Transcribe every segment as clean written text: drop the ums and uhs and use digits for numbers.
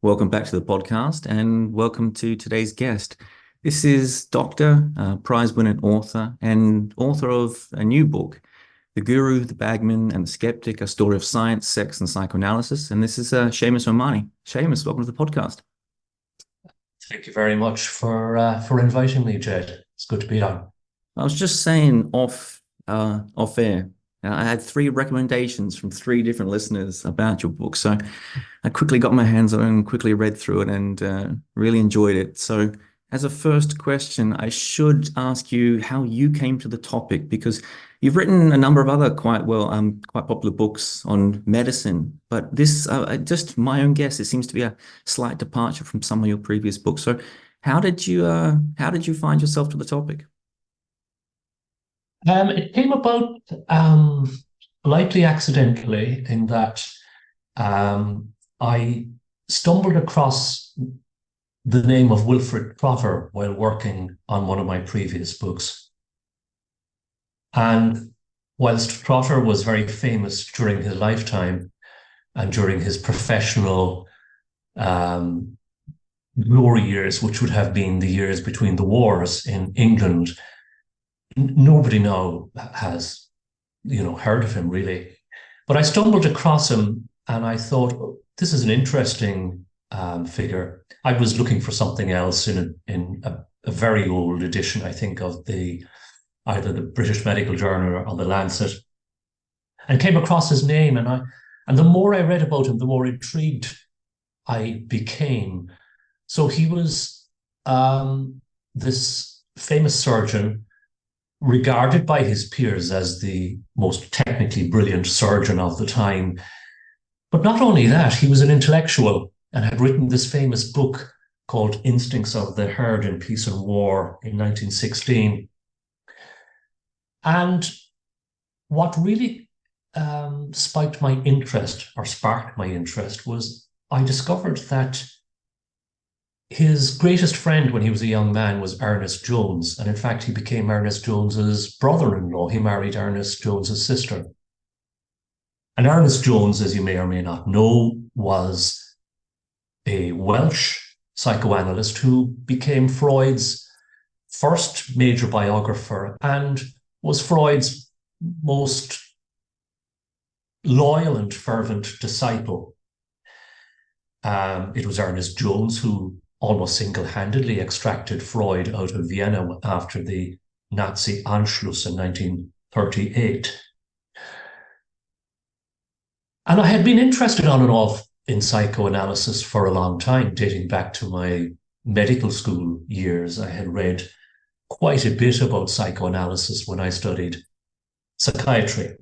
Welcome back to the podcast and welcome to today's guest. This is Doctor, prize-winning author and author of a new book, The Guru, the Bagman and the Skeptic, A Story of Science, Sex and Psychoanalysis. And this is Seamus O'Mahony. Seamus, welcome to the podcast. Thank you very much for inviting me, Jed. It's good to be on. I was just saying off air, I had 3 recommendations from 3 different listeners about your book. So I quickly got my hands on it and quickly read through it and really enjoyed it. So as a first question, I should ask you how you came to the topic, because you've written a number of other quite popular books on medicine. But this, just my own guess, it seems to be a slight departure from some of your previous books. So how did you find yourself to the topic? It came about lightly accidentally in that I stumbled across the name of Wilfred Trotter while working on one of my previous books. And whilst Trotter was very famous during his lifetime and during his professional glory years, which would have been the years between the wars in England, nobody now has, heard of him really. But I stumbled across him and I thought, oh, this is an interesting figure. I was looking for something else in a very old edition, I think, of either the British Medical Journal or the Lancet, and came across his name. And the more I read about him, the more intrigued I became. So he was this famous surgeon, regarded by his peers as the most technically brilliant surgeon of the time. But not only that, he was an intellectual and had written this famous book called Instincts of the Herd in Peace and War in 1916. And what really sparked my interest was I discovered that his greatest friend when he was a young man was Ernest Jones. And in fact, he became Ernest Jones's brother-in-law. He married Ernest Jones's sister. And Ernest Jones, as you may or may not know, was a Welsh psychoanalyst who became Freud's first major biographer and was Freud's most loyal and fervent disciple. It was Ernest Jones who almost single-handedly extracted Freud out of Vienna after the Nazi Anschluss in 1938. And I had been interested on and off in psychoanalysis for a long time, dating back to my medical school years. I had read quite a bit about psychoanalysis when I studied psychiatry.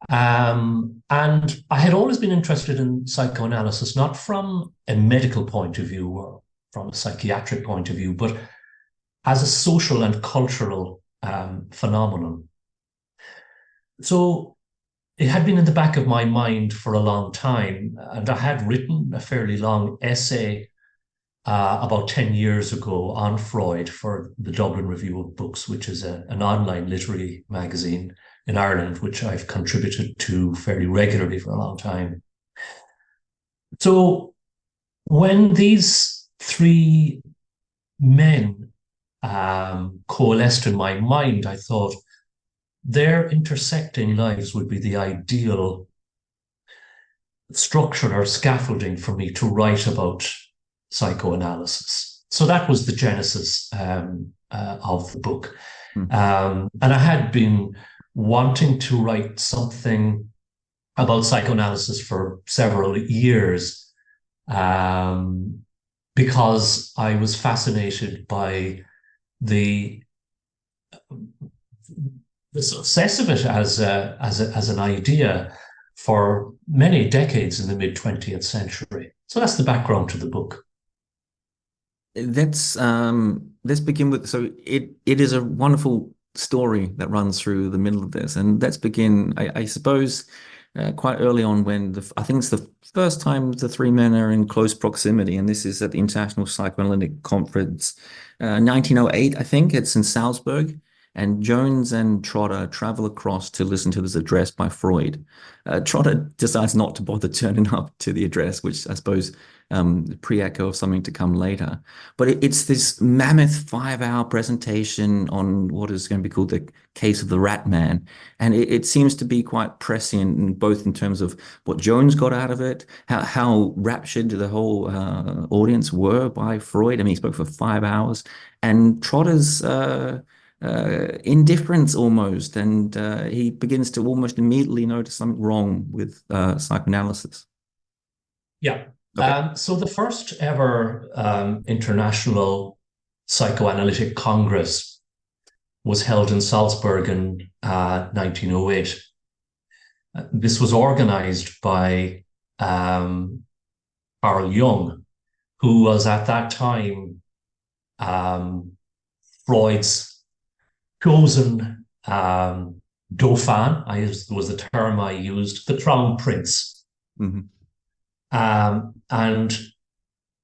And I had always been interested in psychoanalysis, not from a medical point of view or from a psychiatric point of view, but as a social and cultural phenomenon. So it had been in the back of my mind for a long time, and I had written a fairly long essay about 10 years ago on Freud for the Dublin Review of Books, which is an online literary magazine in Ireland, which I've contributed to fairly regularly for a long time. So when these 3 men coalesced in my mind, I thought their intersecting lives would be the ideal structure or scaffolding for me to write about psychoanalysis. So that was the genesis of the book. And I had been wanting to write something about psychoanalysis for several years because I was fascinated by the success of it as an idea for many decades in the mid-20th century. So that's the background to the book. Let's begin with, so it is a wonderful story that runs through the middle of this, and let's begin, I suppose, quite early on when I think it's the first time the 3 men are in close proximity, and this is at the International Psychoanalytic Conference, 1908, I think. It's in Salzburg. And Jones and Trotter travel across to listen to this address by Freud. Trotter decides not to bother turning up to the address, which I suppose pre-echo of something to come later. But it's this mammoth 5-hour presentation on what is going to be called the case of the Rat Man. And it seems to be quite prescient, both in terms of what Jones got out of it, how raptured the whole audience were by Freud. I mean, he spoke for 5 hours, and Trotter's indifference almost, and he begins to almost immediately notice something wrong with psychoanalysis. Yeah. Okay. So the first ever International Psychoanalytic Congress was held in Salzburg in 1908. This was organized by Carl Jung, who was at that time Freud's chosen Dauphin, was the term I used, the Crown Prince. Mm-hmm. And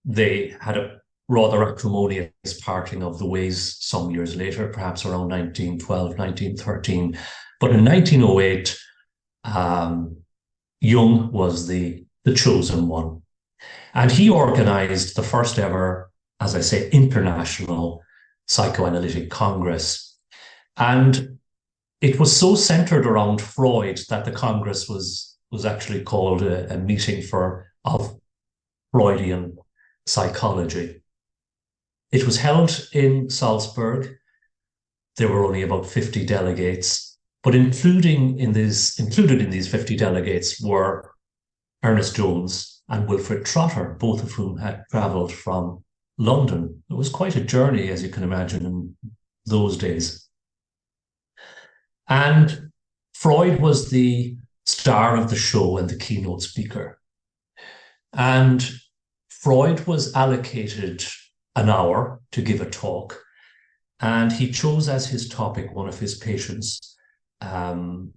they had a rather acrimonious parting of the ways some years later, perhaps around 1912, 1913. But in 1908, Jung was the chosen one. And he organized the first ever, as I say, International Psychoanalytic Congress. And it was so centered around Freud that the Congress was actually called a meeting of Freudian psychology. It was held in Salzburg. There were only about 50 delegates, but included in these 50 delegates were Ernest Jones and Wilfred Trotter, both of whom had travelled from London. It was quite a journey, as you can imagine, in those days. And Freud was the star of the show and the keynote speaker. And Freud was allocated an hour to give a talk, and he chose as his topic one of his patients, one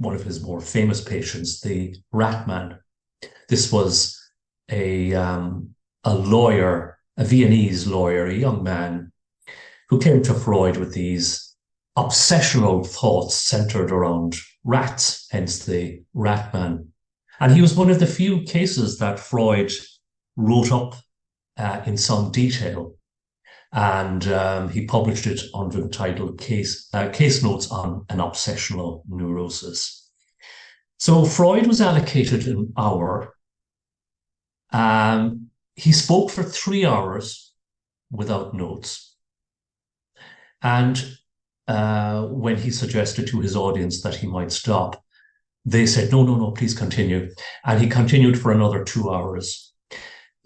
of his more famous patients, the Rat Man. This was a lawyer, a Viennese lawyer, a young man who came to Freud with these obsessional thoughts centered around rats, hence the Rat Man. And he was one of the few cases that Freud wrote up in some detail. And he published it under the title Case Notes on an Obsessional Neurosis. So Freud was allocated an hour. He spoke for 3 hours without notes. And when he suggested to his audience that he might stop, they said, no, please continue. And he continued for another 2 hours.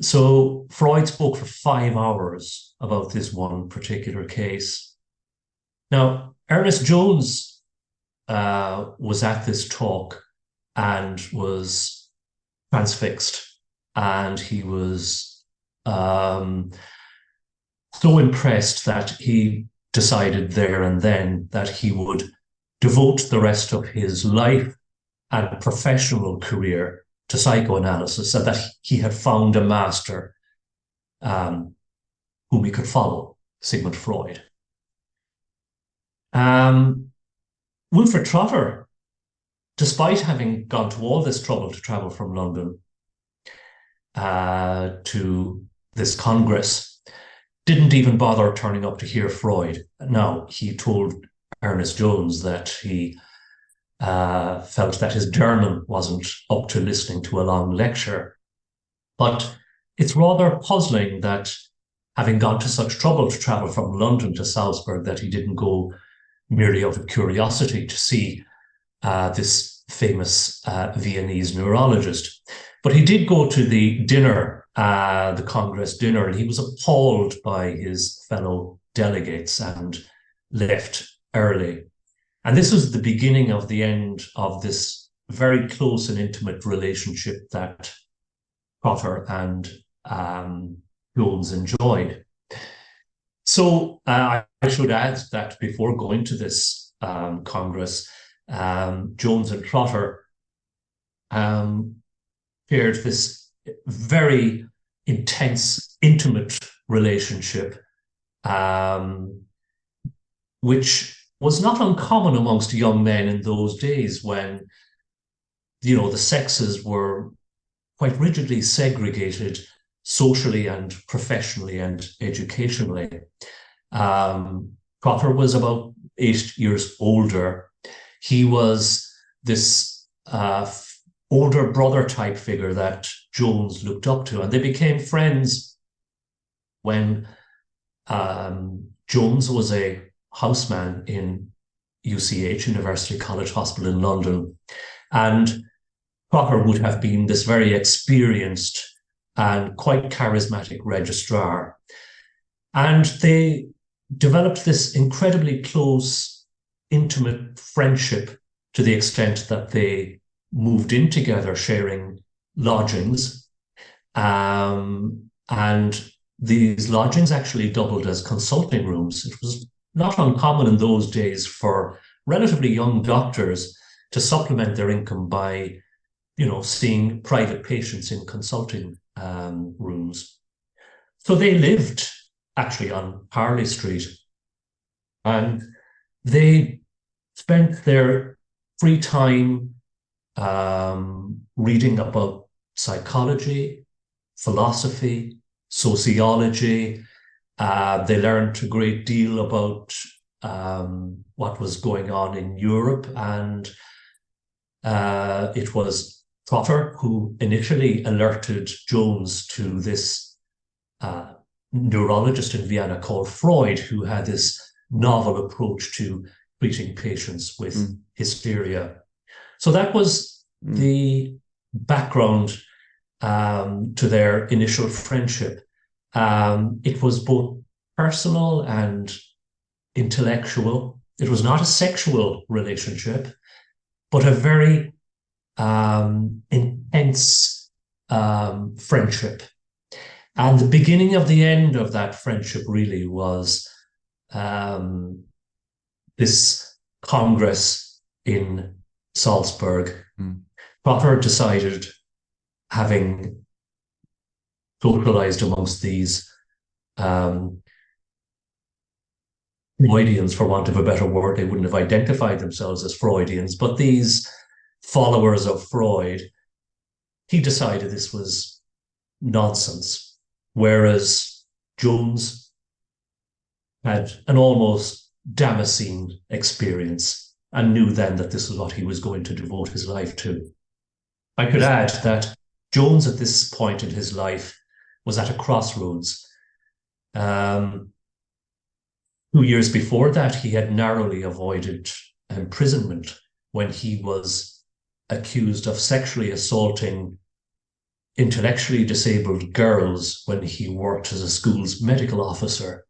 So Freud spoke for 5 hours about this one particular case. Now, Ernest Jones was at this talk and was transfixed. And he was so impressed that he decided there and then that he would devote the rest of his life and professional career to psychoanalysis, and that he had found a master whom he could follow, Sigmund Freud. Wilfred Trotter, despite having gone to all this trouble to travel from London to this Congress, didn't even bother turning up to hear Freud. Now, he told Ernest Jones that he felt that his German wasn't up to listening to a long lecture. But it's rather puzzling that, having gone to such trouble to travel from London to Salzburg, that he didn't go merely out of curiosity to see this famous Viennese neurologist. But he did go to the dinner, the Congress dinner, and he was appalled by his fellow delegates and left early. And this was the beginning of the end of this very close and intimate relationship that Trotter and Jones enjoyed. So I should add that before going to this Congress, Jones and Trotter shared this very intense, intimate relationship. which was not uncommon amongst young men in those days when, the sexes were quite rigidly segregated socially and professionally and educationally. Crocker was about 8 years older. He was this older brother type figure that Jones looked up to, and they became friends when Jones was a houseman in UCH, University College Hospital in London, and Crocker would have been this very experienced and quite charismatic registrar. And they developed this incredibly close, intimate friendship to the extent that they moved in together, sharing lodgings. And these lodgings actually doubled as consulting rooms. It was not uncommon in those days for relatively young doctors to supplement their income by, seeing private patients in consulting rooms. So they lived actually on Harley Street, and they spent their free time reading about psychology, philosophy, sociology. They learned a great deal about what was going on in Europe, and it was Trotter who initially alerted Jones to this neurologist in Vienna called Freud, who had this novel approach to treating patients with hysteria. So that was the background to their initial friendship. It was both personal and intellectual. It was not a sexual relationship, but a very intense friendship. And the beginning of the end of that friendship really was this Congress in Salzburg. Trotter decided, having socialized amongst these Freudians, for want of a better word, they wouldn't have identified themselves as Freudians, but these followers of Freud, he decided this was nonsense. Whereas Jones had an almost Damascene experience and knew then that this was what he was going to devote his life to. I could add that Jones at this point in his life was at a crossroads. 2 years before that, he had narrowly avoided imprisonment when he was accused of sexually assaulting intellectually disabled girls when he worked as a school's medical officer.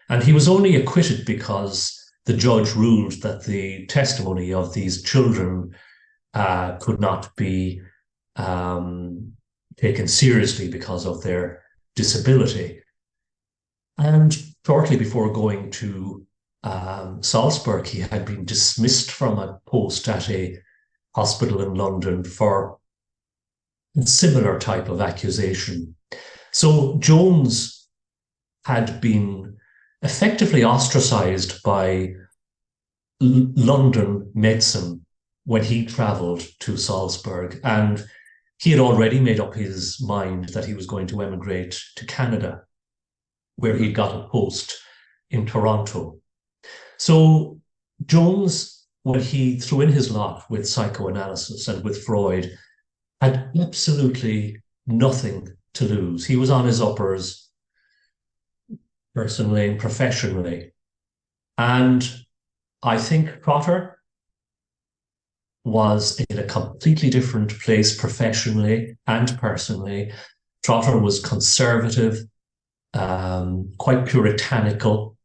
And he was only acquitted because the judge ruled that the testimony of these children could not be taken seriously because of their disability. And shortly before going to Salzburg, he had been dismissed from a post at a hospital in London for a similar type of accusation. So Jones had been effectively ostracized by London medicine when he traveled to Salzburg, and he had already made up his mind that he was going to emigrate to Canada, where he'd got a post in Toronto. So Jones, when he threw in his lot with psychoanalysis and with Freud, had absolutely nothing to lose. He was on his uppers, personally and professionally. And I think Trotter was in a completely different place professionally and personally. Trotter was conservative, quite puritanical.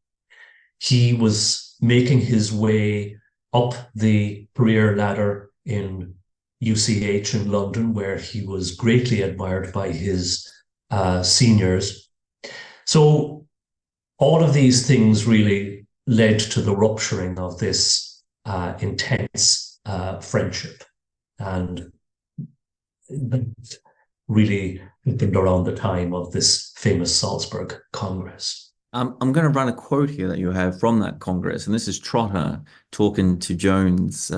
He was making his way up the career ladder in UCH in London, where he was greatly admired by his seniors. So all of these things really led to the rupturing of this intense friendship, and really happened around the time of this famous Salzburg Congress. I'm going to run a quote here that you have from that Congress, and this is Trotter talking to Jones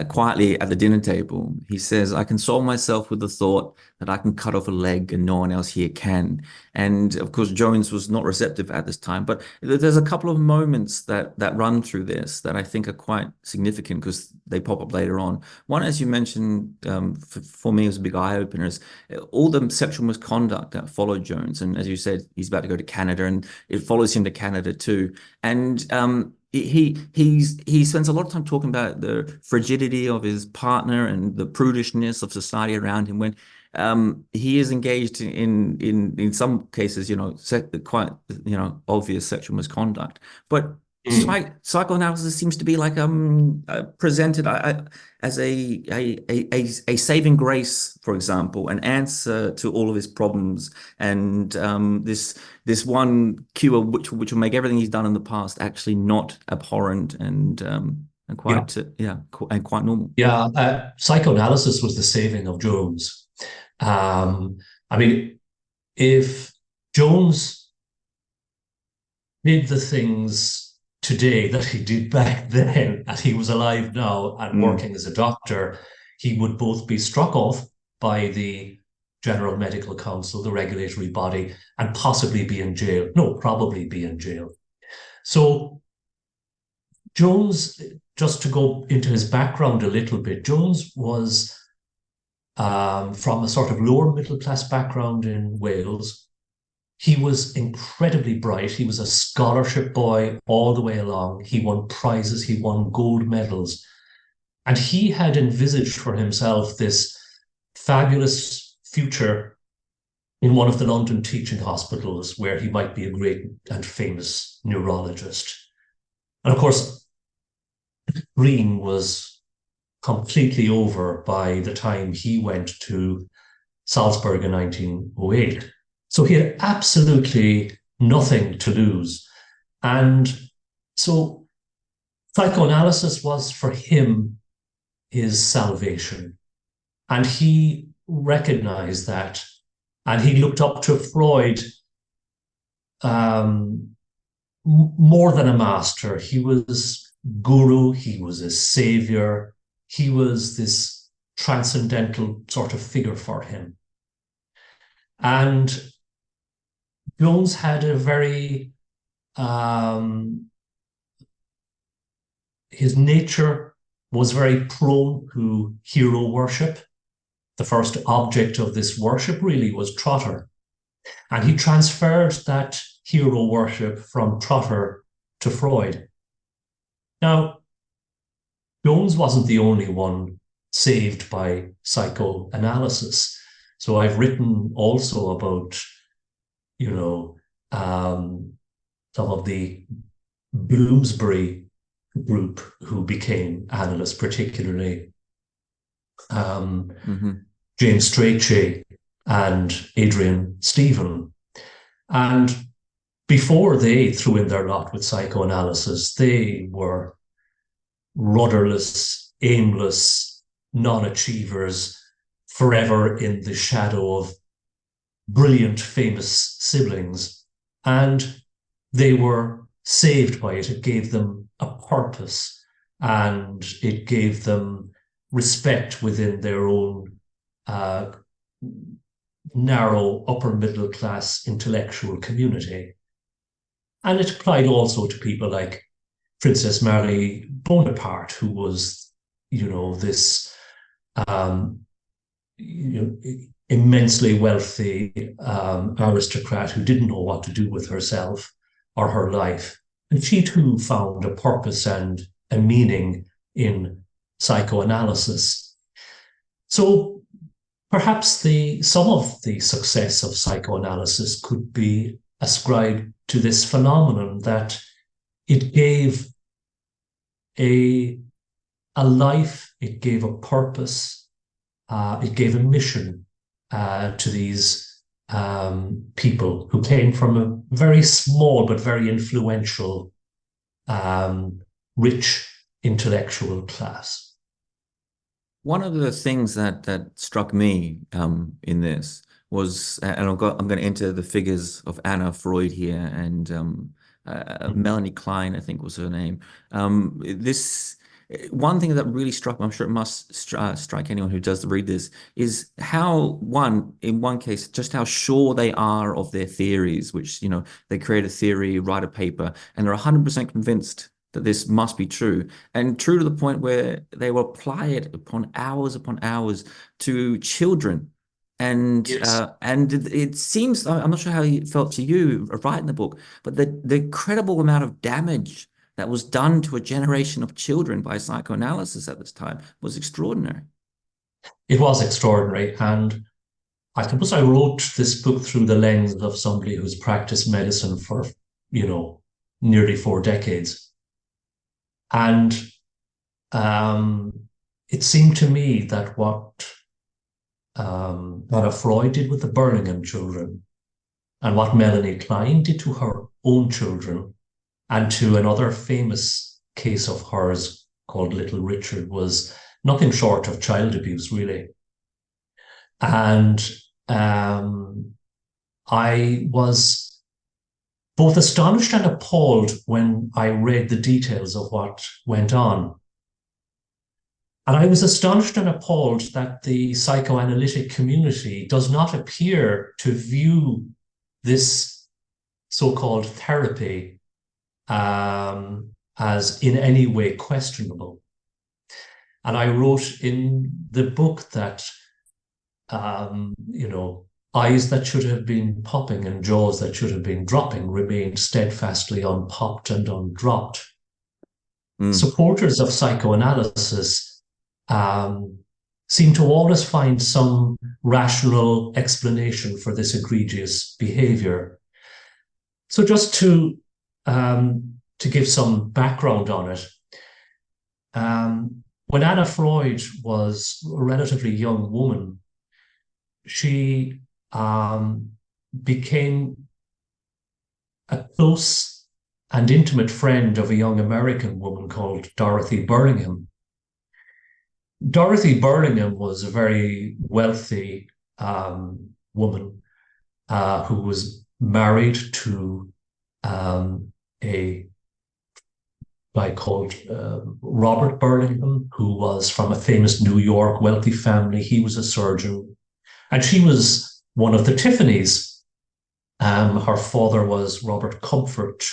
quietly at the dinner table. He says, "I console myself with the thought that I can cut off a leg and no one else here can." And of course, Jones was not receptive at this time, but there's a couple of moments that run through this that I think are quite significant because they pop up later on. One, as you mentioned, for me, was a big eye opener. Is all the sexual misconduct that followed Jones, and as you said, he's about to go to Canada, and it follows him to Canada too. And he spends a lot of time talking about the frigidity of his partner and the prudishness of society around him when he is engaged in some cases, quite obvious sexual misconduct. But Mm. psychoanalysis seems to be like presented as a saving grace, for example, an answer to all of his problems, and this one cure which will make everything he's done in the past actually not abhorrent and Yeah. quite and quite normal. Yeah. Psychoanalysis was the saving of Jones. I mean, if Jones did the things today that he did back then, and he was alive now and Mm. working as a doctor, he would both be struck off by the General Medical Council, the regulatory body, and possibly be in jail. No, probably be in jail. So Jones, just to go into his background a little bit, Jones was from a sort of lower middle class background in Wales. He was incredibly bright. He was a scholarship boy all the way along. He won prizes, he won gold medals. And he had envisaged for himself this fabulous future in one of the London teaching hospitals where he might be a great and famous neurologist. And of course, Green was completely over by the time he went to Salzburg in 1908. So he had absolutely nothing to lose. And so psychoanalysis was for him his salvation. And he recognized that. And he looked up to Freud more than a master. He was guru, he was a savior, he was this transcendental sort of figure for him. And Jones had a very, his nature was very prone to hero worship. The first object of this worship really was Trotter. And he transferred that hero worship from Trotter to Freud. Now, Jones wasn't the only one saved by psychoanalysis. So I've written also about, some of the Bloomsbury group who became analysts, particularly James Strachey and Adrian Stephen. And before they threw in their lot with psychoanalysis, they were rudderless, aimless, non-achievers, forever in the shadow of brilliant, famous siblings. And they were saved by it. It gave them a purpose and it gave them respect within their own narrow upper middle class intellectual community. And it applied also to people like Princess Marie Bonaparte, who was, this immensely wealthy aristocrat who didn't know what to do with herself or her life. And she too found a purpose and a meaning in psychoanalysis. So perhaps some of the success of psychoanalysis could be ascribed to this phenomenon that it gave a life, it gave a purpose, it gave a mission to these people who came from a very small but very influential, rich intellectual class. One of the things that struck me in this was, and I'm going to enter the figures of Anna Freud here, and Melanie Klein, I think was her name. This one thing that really struck me, I'm sure it must strike anyone who does read this, is how in one case, just how sure they are of their theories, which, they create a theory, write a paper, and they're 100% convinced that this must be true, and true to the point where they will apply it upon hours to children. And Yes. it seems, I'm not sure how it felt to you writing the book, but the incredible amount of damage that was done to a generation of children by psychoanalysis at this time was extraordinary. It was extraordinary. And I suppose I wrote this book through the lens of somebody who's practiced medicine for, nearly 4 decades. And it seemed to me that what Freud did with the Birmingham children and what Melanie Klein did to her own children and to another famous case of hers called Little Richard was nothing short of child abuse, really. And I was both astonished and appalled when I read the details of what went on. And I was astonished and appalled that the psychoanalytic community does not appear to view this so-called therapy as in any way questionable. And I wrote in the book that, eyes that should have been popping and jaws that should have been dropping remained steadfastly unpopped and undropped. Supporters of psychoanalysis seem to always find some rational explanation for this egregious behavior. So just to give some background on it, when Anna Freud was a relatively young woman, she became a close and intimate friend of a young American woman called Dorothy Burlingham. Dorothy Burlingham was a very wealthy woman who was married to a guy called Robert Burlingham, who was from a famous New York wealthy family. He was a surgeon. And she was one of the Tiffanys. Her father was Robert Comfort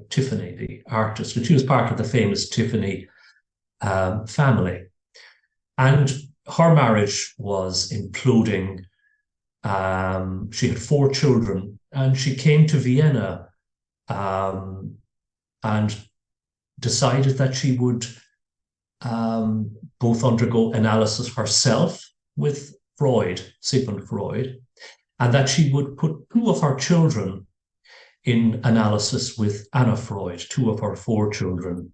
Tiffany, the artist, and she was part of the famous Tiffany family. And her marriage was imploding. She had 4 children, and she came to Vienna and decided that she would both undergo analysis herself with Freud, Sigmund Freud, and that she would put 2 of her children in analysis with Anna Freud, 2 of her 4 children.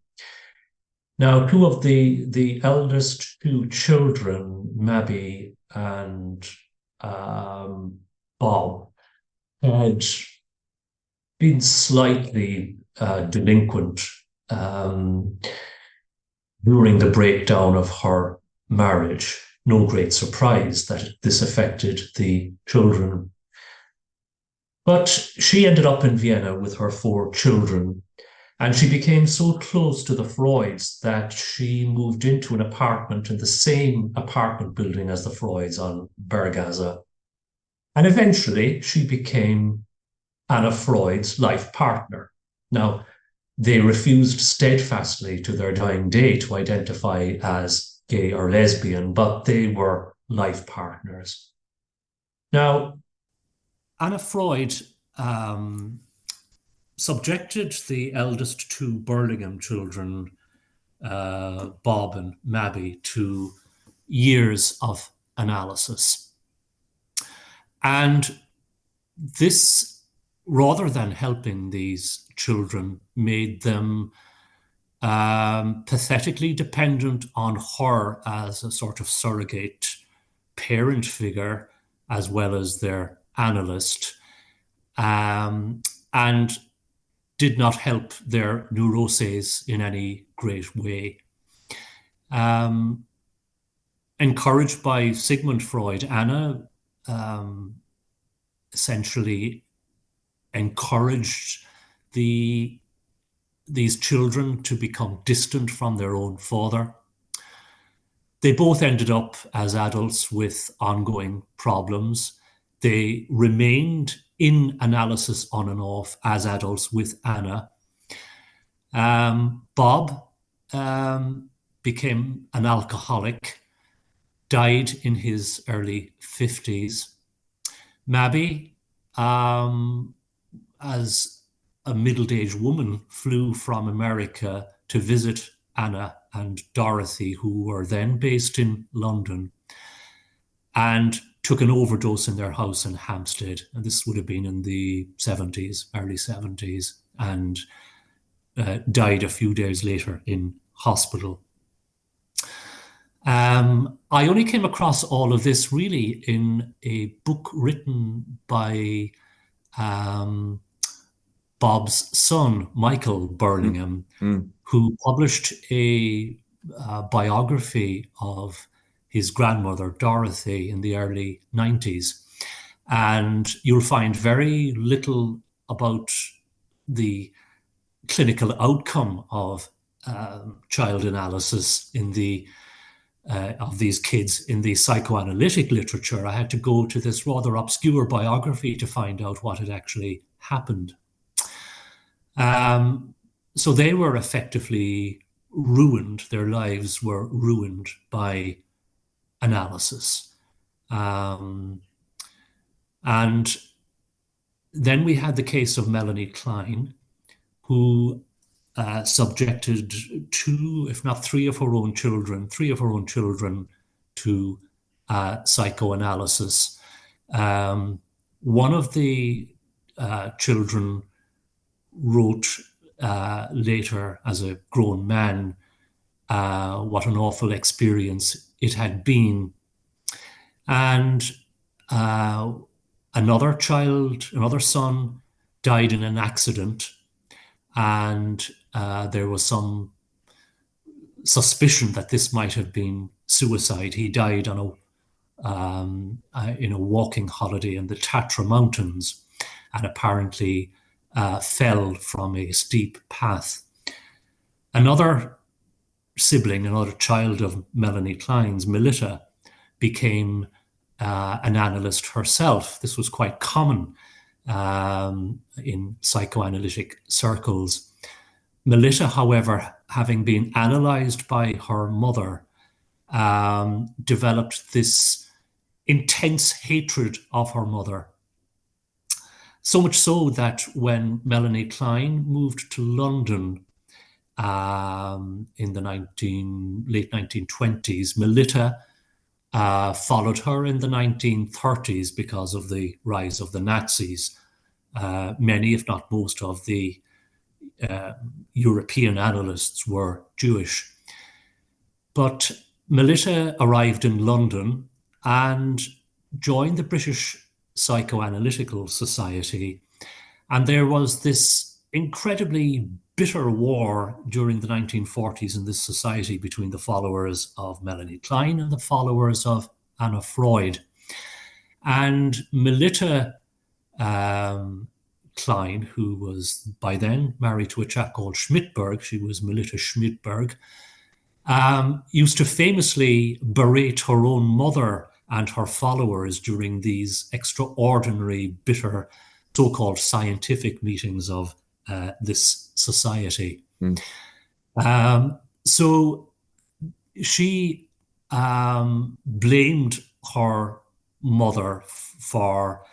Now, 2 of the eldest 2 children, Mabby and Bob, had been slightly delinquent during the breakdown of her marriage. No great surprise that this affected the children. But she ended up in Vienna with her 4 children, and she became so close to the Freuds that she moved into an apartment in the same apartment building as the Freuds on Berggasse. And eventually she became Anna Freud's life partner. Now, they refused steadfastly to their dying day to identify as gay or lesbian, but they were life partners. Now, Anna Freud subjected the eldest 2 Burlingham children, Bob and Mabby, to years of analysis. And this, rather than helping these children, made them pathetically dependent on her as a sort of surrogate parent figure, as well as their analyst, and did not help their neuroses in any great way. Encouraged by Sigmund Freud, Anna essentially encouraged these children to become distant from their own father. They both ended up as adults with ongoing problems. They remained in analysis on and off as adults with Anna. Bob became an alcoholic, died in his early 50s. Mabby, as a middle-aged woman, flew from America to visit Anna and Dorothy, who were then based in London, and took an overdose in their house in Hampstead. And this would have been in the 70s, early 70s, and died a few days later in hospital. I only came across all of this really in a book written by Bob's son, Michael Burlingham, who published a biography of his grandmother, Dorothy, in the early 90s. And you'll find very little about the clinical outcome of child analysis in of these kids in the psychoanalytic literature. I had to go to this rather obscure biography to find out what had actually happened. So they were effectively ruined. Their lives were ruined by analysis. And then we had the case of Melanie Klein, who subjected two, if not three of her own children to psychoanalysis. One of the children wrote later as a grown man what an awful experience it had been. And another son, died in an accident, and there was some suspicion that this might have been suicide. He died on in a walking holiday in the Tatra Mountains, and apparently fell from a steep path. Another sibling, another child of Melanie Klein's, Melita, became an analyst herself. This was quite common in psychoanalytic circles. Melita, however, having been analyzed by her mother, developed this intense hatred of her mother. So much so that when Melanie Klein moved to London in the late 1920s, Melita followed her in the 1930s because of the rise of the Nazis. Many, if not most, of the European analysts were Jewish. But Melita arrived in London and joined the British Psychoanalytical Society. And there was this incredibly bitter war during the 1940s in this society between the followers of Melanie Klein and the followers of Anna Freud. And Melita Klein, who was by then married to a chap called Schmidberg, she was Melita Schmidberg, used to famously berate her own mother and her followers during these extraordinary, bitter, so-called scientific meetings of this society. So she blamed her mother for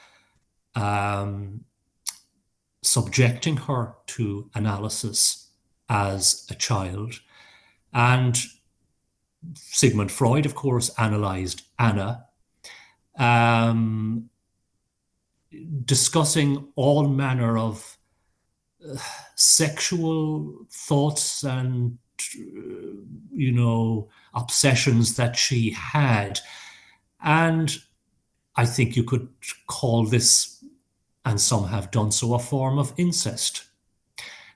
subjecting her to analysis as a child. And Sigmund Freud, of course, analyzed Anna, discussing all manner of sexual thoughts and, obsessions that she had. And I think you could call this, and some have done so, a form of incest.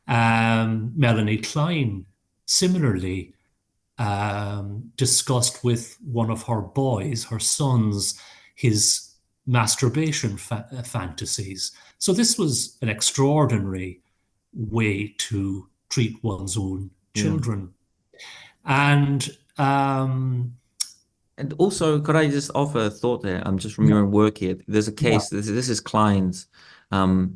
Melanie Klein, similarly, discussed with one of her boys, her sons, his masturbation fantasies. So this was an extraordinary way to treat one's own Yeah. children. And And also, could I just offer a thought there? Just from yeah, your own work here. There's a yeah. case. This is Klein's.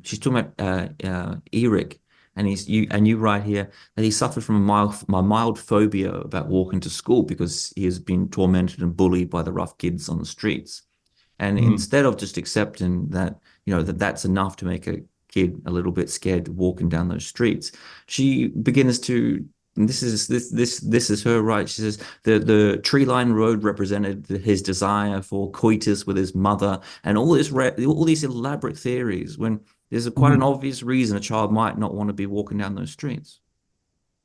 She's talking about Eric, and you write here that he suffered from a mild phobia about walking to school because he has been tormented and bullied by the rough kids on the streets. And Mm. instead of just accepting that, that's enough to make a kid a little bit scared walking down those streets, she begins to, and this is her right. She says the tree-lined road represented his desire for coitus with his mother, and all these elaborate theories when there's quite an Mm. obvious reason a child might not want to be walking down those streets.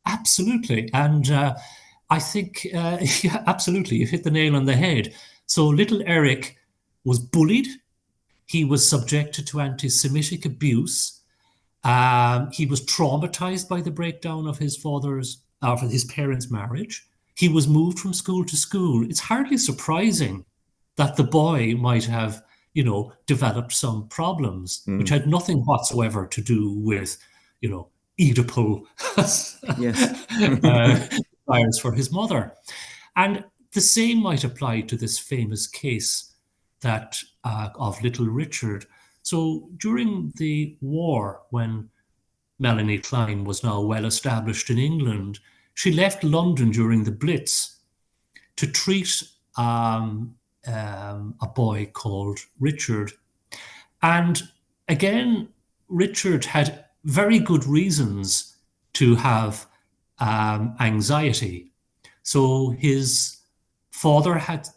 Absolutely. And I think, yeah, absolutely, you hit the nail on the head. So little Eric was bullied. He was subjected to anti-Semitic abuse. He was traumatized by the breakdown of his parents' marriage. He was moved from school to school. It's hardly surprising that the boy might have, developed some problems, which Mm. had nothing whatsoever to do with, Oedipal Yes. desires for his mother. And the same might apply to this famous case that of little Richard. So during the war, when Melanie Klein was now well established in England, she left London during the Blitz to treat a boy called Richard. And again, Richard had very good reasons to have anxiety. So his father had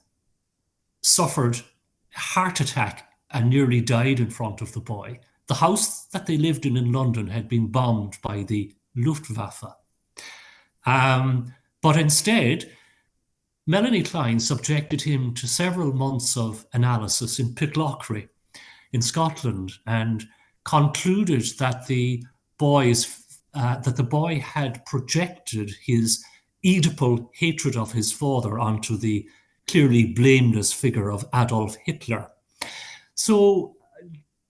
suffered a heart attack and nearly died in front of the boy. The house that they lived in London had been bombed by the Luftwaffe. But instead, Melanie Klein subjected him to several months of analysis in Pitlochry in Scotland and concluded that the boy had projected his Oedipal hatred of his father onto the clearly blameless figure of Adolf Hitler. So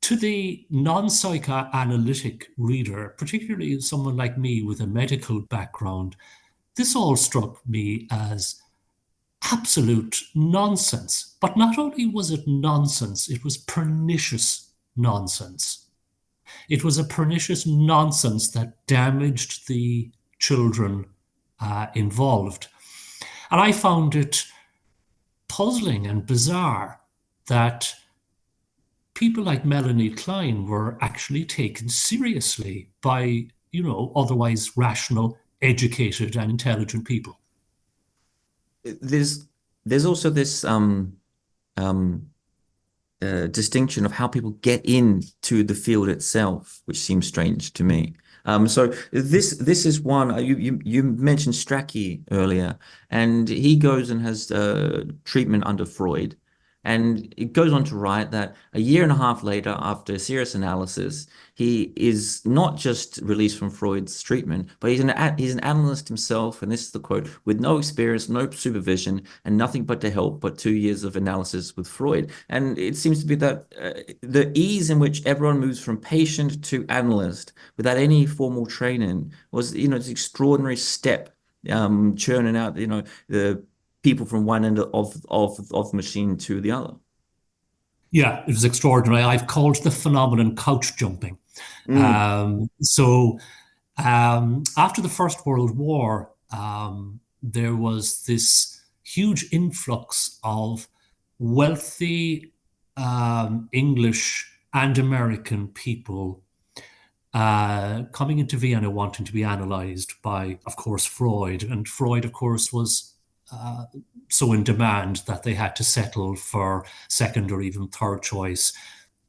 to the non-psychoanalytic reader, particularly someone like me with a medical background, this all struck me as absolute nonsense. But not only was it nonsense, it was pernicious nonsense. It was a pernicious nonsense that damaged the children involved. And I found it puzzling and bizarre that people like Melanie Klein were actually taken seriously by, otherwise rational, educated, and intelligent people. There's also this um, distinction of how people get into the field itself, which seems strange to me. So this is one you mentioned Strachey earlier, and he goes and has treatment under Freud, and it goes on to write that a year and a half later, after serious analysis, he is not just released from Freud's treatment, but he's an analyst himself, and this is the quote: with no experience, no supervision, and nothing but to help, but 2 years of analysis with Freud. And it seems to be that the ease in which everyone moves from patient to analyst without any formal training was, it's an extraordinary step, churning out, the people from one end of the machine to the other. Yeah, it was extraordinary. I've called the phenomenon couch jumping. Mm. After the First World War, there was this huge influx of wealthy English and American people coming into Vienna wanting to be analyzed by, of course, Freud. And Freud, of course, was so in demand that they had to settle for second or even third choice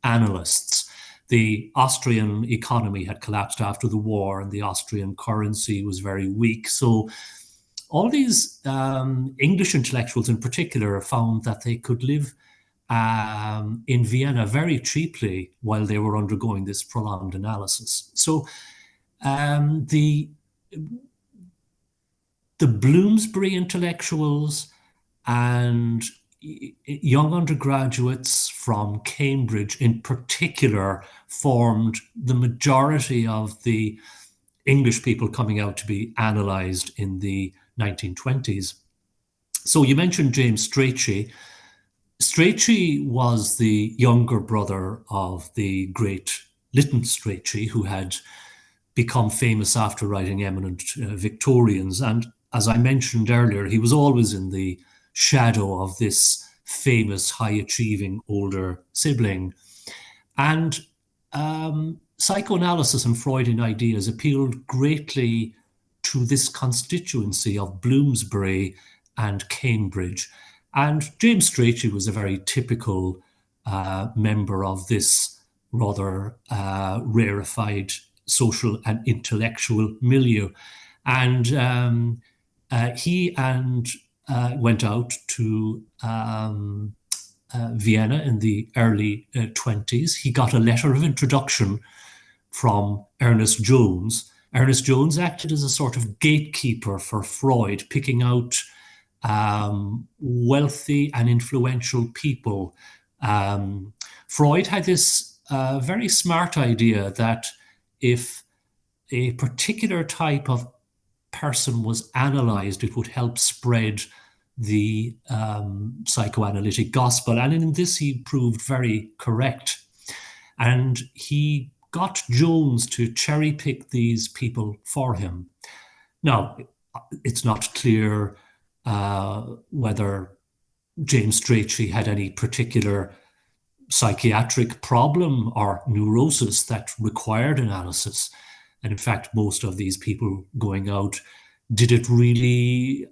analysts. The Austrian economy had collapsed after the war and the Austrian currency was very weak. So all these English intellectuals in particular found that they could live in Vienna very cheaply while they were undergoing this prolonged analysis. So the Bloomsbury intellectuals and young undergraduates from Cambridge in particular formed the majority of the English people coming out to be analysed in the 1920s. So you mentioned James Strachey. Strachey was the younger brother of the great Lytton Strachey, who had become famous after writing eminent Victorians. And as I mentioned earlier, he was always in the shadow of this famous, high-achieving older sibling. And psychoanalysis and Freudian ideas appealed greatly to this constituency of Bloomsbury and Cambridge. And James Strachey was a very typical member of this rather rarefied social and intellectual milieu. And he went out to Vienna in the early 20s. He got a letter of introduction from Ernest Jones. Ernest Jones acted as a sort of gatekeeper for Freud, picking out wealthy and influential people. Freud had this very smart idea that if a particular type of person was analysed, it would help spread the psychoanalytic gospel. And in this, he proved very correct. And he got Jones to cherry pick these people for him. Now, it's not clear whether James Strachey had any particular psychiatric problem or neurosis that required analysis. And in fact, most of these people going out did it really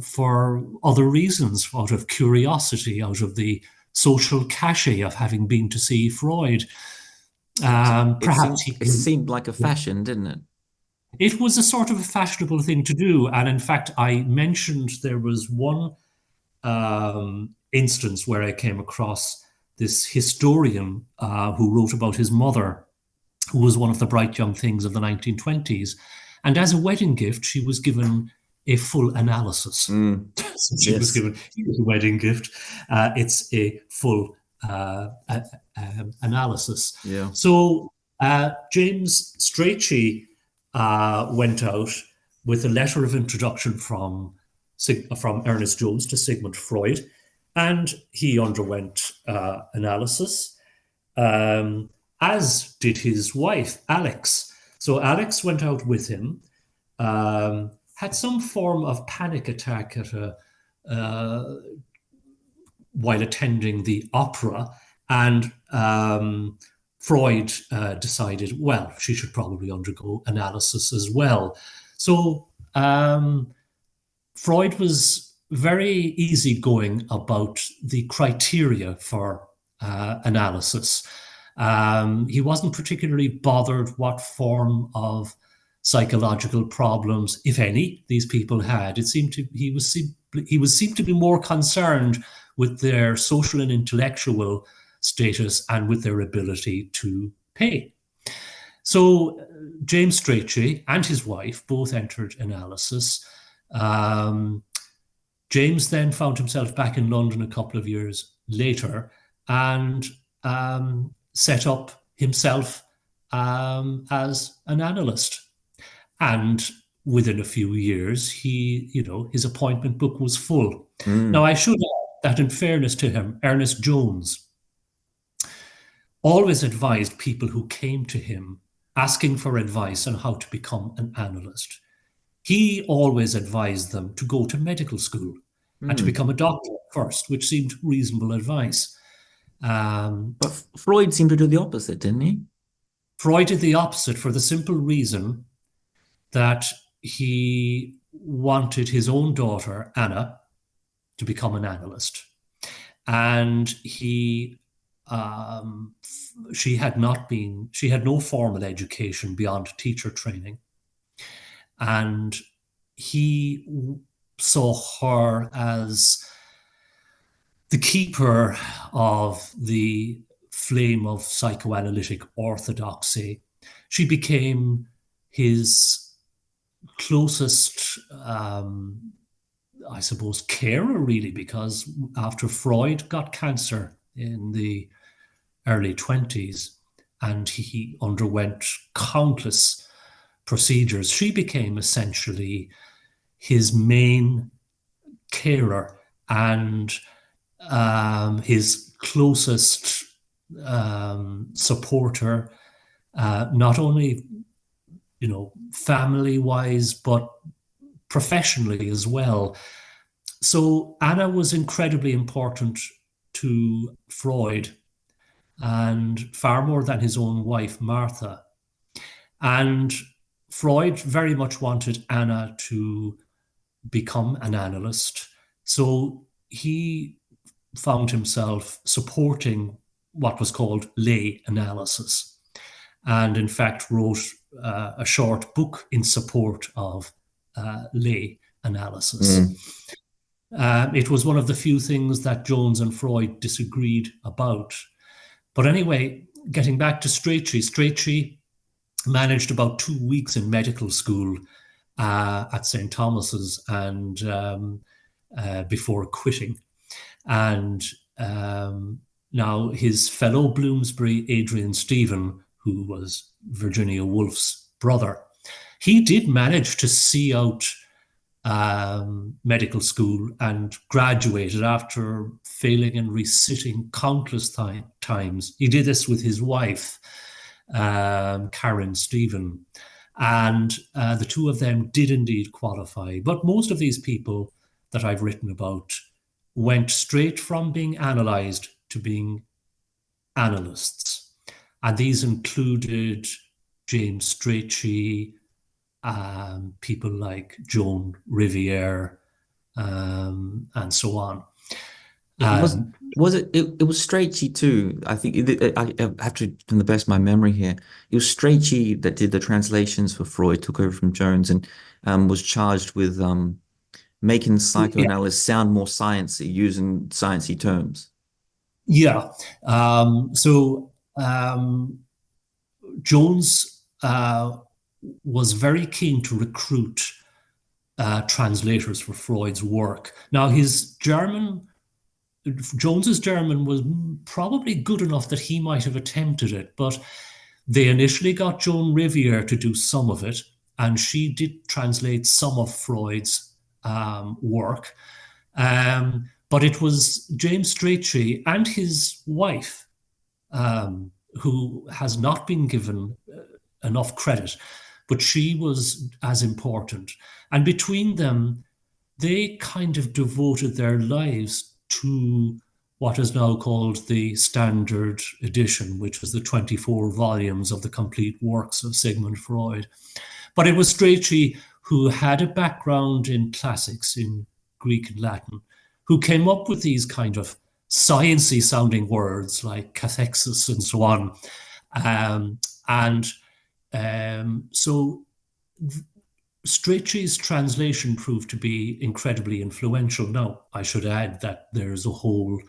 for other reasons, out of curiosity, out of the social cachet of having been to see Freud. It seemed like a fashion, didn't it? It was a sort of a fashionable thing to do. And in fact, I mentioned there was one instance where I came across this historian who wrote about his mother, who was one of the bright young things of the 1920s. And as a wedding gift, she was given a full analysis. So she was given a wedding gift. It's a full analysis. Yeah. So James Strachey went out with a letter of introduction from Ernest Jones to Sigmund Freud, and he underwent analysis, as did his wife, Alex. So Alex went out with him, had some form of panic attack while attending the opera, and Freud decided, well, she should probably undergo analysis as well. So Freud was very easygoing about the criteria for analysis. He wasn't particularly bothered what form of psychological problems, if any, these people had. It seemed to he seemed to be more concerned with their social and intellectual status and with their ability to pay. So James Strachey and his wife both entered analysis. James then found himself back in London a couple of years later and set up himself as an analyst. And within a few years, his appointment book was full. Now, I should add that in fairness to him, Ernest Jones always advised people who came to him asking for advice on how to become an analyst. He always advised them to go to medical school and to become a doctor first, which seemed reasonable advice. But Freud seemed to do the opposite, didn't he? Freud did the opposite for the simple reason that he wanted his own daughter, Anna, to become an analyst. And she had no formal education beyond teacher training. And he saw her as the keeper of the flame of psychoanalytic orthodoxy. She became his closest I suppose, carer, really, because after Freud got cancer in the early 20s and he underwent countless procedures, she became essentially his main carer and his closest supporter, not only, family-wise, but professionally as well. So Anna was incredibly important to Freud, and far more than his own wife, Martha. And Freud very much wanted Anna to become an analyst. So he found himself supporting what was called lay analysis, and in fact wrote a short book in support of lay analysis. It was one of the few things that Jones and Freud disagreed about. But anyway, getting back to Strachey managed about 2 weeks in medical school at St. Thomas's and before quitting. And now his fellow Bloomsbury, Adrian Stephen, who was Virginia Woolf's brother, he did manage to see out medical school and graduated after failing and resitting countless times. He did this with his wife, Karen Stephen, and the two of them did indeed qualify. But most of these people that I've written about went straight from being analysed to being analysts. And these included James Strachey, people like Joan Riviere, and so on. Was it Strachey too? I think I have to, from the best of my memory here, it was Strachey that did the translations for Freud, took over from Jones, and was charged with making psychoanalysis sound more sciencey, using sciencey terms. Yeah. Jones was very keen to recruit translators for Freud's work. Now, Jones's German was probably good enough that he might have attempted it, but they initially got Joan Riviere to do some of it, and she did translate some of Freud's work. But it was James Strachey and his wife, who has not been given enough credit, but she was as important. And between them, they kind of devoted their lives to what is now called the Standard Edition, which was the 24 volumes of the complete works of Sigmund Freud. But it was Strachey, who had a background in classics, in Greek and Latin, who came up with these kind of sciencey sounding words like cathexis and so on. So Strachey's translation proved to be incredibly influential. Now, I should add that there's a whole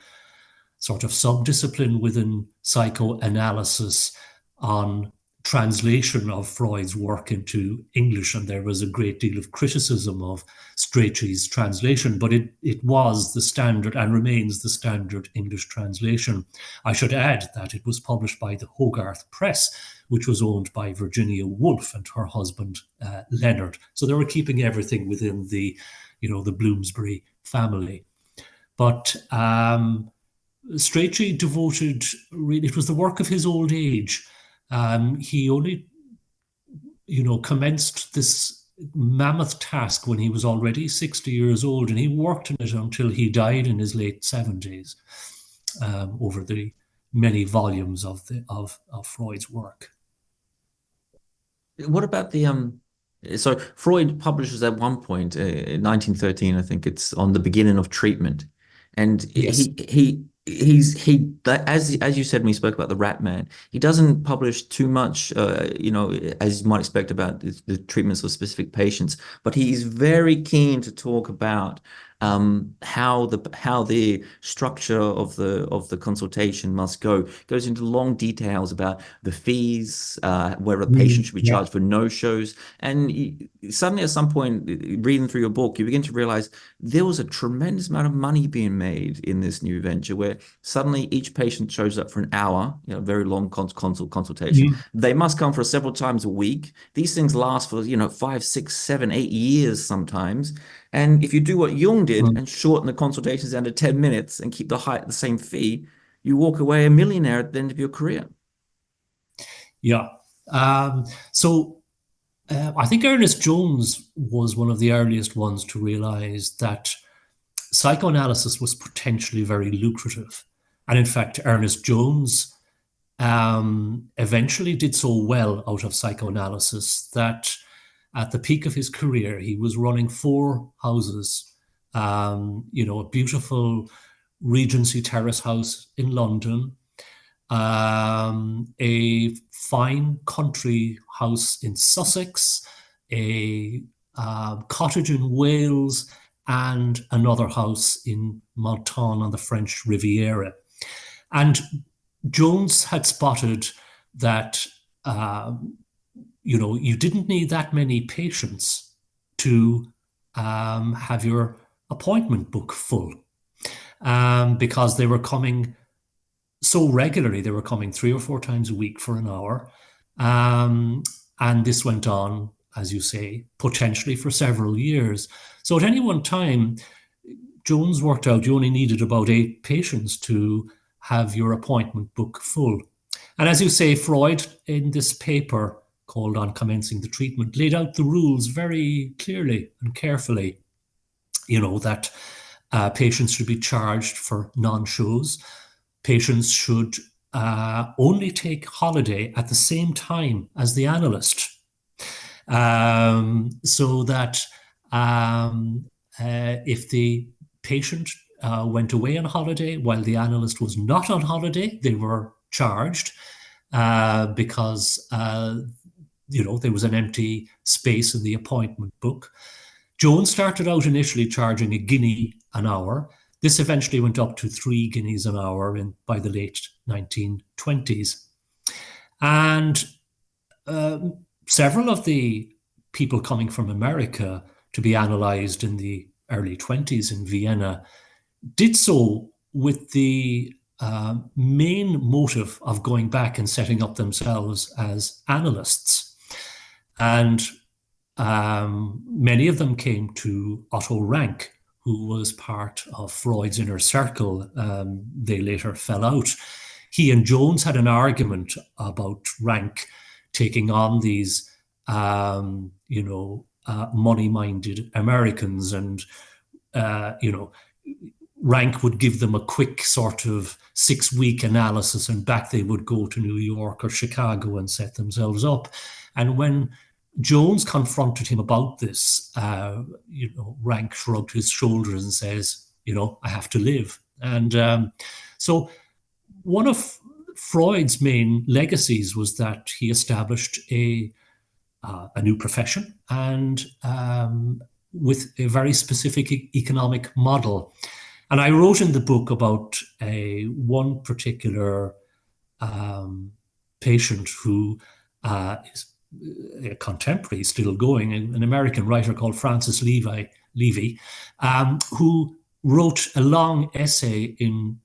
sort of subdiscipline within psychoanalysis on translation of Freud's work into English, and there was a great deal of criticism of Strachey's translation, but it was the standard and remains the standard English translation. I should add that it was published by the Hogarth Press, which was owned by Virginia Woolf and her husband, Leonard. So they were keeping everything within the Bloomsbury family. But Strachey devoted, really, it was the work of his old age. He only, commenced this mammoth task when he was already 60 years old, and he worked on it until he died in his late 70s, over the many volumes of Freud's work. What about the so Freud publishes at one point in 1913, I think it's on the beginning of treatment, and Yes. as you said when we spoke about the Rat Man, he doesn't publish too much, as you might expect about the treatments of specific patients, but he's very keen to talk about how the structure of the consultation must go. Goes into long details about the fees, whether a patient should be Yeah. charged for no-shows, and suddenly at some point, reading through your book, you begin to realize there was a tremendous amount of money being made in this new venture, where suddenly each patient shows up for an hour, very long consultation. They must come for several times a week. These things last for 5, 6, 7, 8 years sometimes. And if you do what Jung did and shorten the consultations down to 10 minutes and keep the same fee, you walk away a millionaire at the end of your career. Yeah. So I think Ernest Jones was one of the earliest ones to realize that psychoanalysis was potentially very lucrative. And in fact, Ernest Jones eventually did so well out of psychoanalysis that at the peak of his career, he was running 4 houses, a beautiful Regency Terrace house in London, a fine country house in Sussex, a cottage in Wales, and another house in Menton on the French Riviera. And Jones had spotted that you didn't need that many patients to have your appointment book full, because they were coming so regularly. They were coming 3 or 4 times a week for an hour. And this went on, as you say, potentially for several years. So at any one time, Jones worked out you only needed about 8 patients to have your appointment book full. And as you say, Freud, in this paper called On Commencing the Treatment, laid out the rules very clearly and carefully, that patients should be charged for non-shows. Patients should only take holiday at the same time as the analyst, so that if the patient went away on holiday while the analyst was not on holiday, they were charged because there was an empty space in the appointment book. Jones started out initially charging a guinea an hour. This eventually went up to 3 guineas an hour by the late 1920s. And several of the people coming from America to be analyzed in the early 20s in Vienna did so with the main motive of going back and setting up themselves as analysts. And many of them came to Otto Rank, who was part of Freud's inner circle. They later fell out. He and Jones had an argument about Rank taking on these, money-minded Americans, and, Rank would give them a quick sort of 6-week analysis, and back they would go to New York or Chicago and set themselves up. And when Jones confronted him about this, Rank shrugged his shoulders and says, I have to live. And so one of Freud's main legacies was that he established a new profession, and with a very specific economic model. And I wrote in the book about one particular patient who is a contemporary, still going, an American writer called Francis Levy, who wrote a long essay in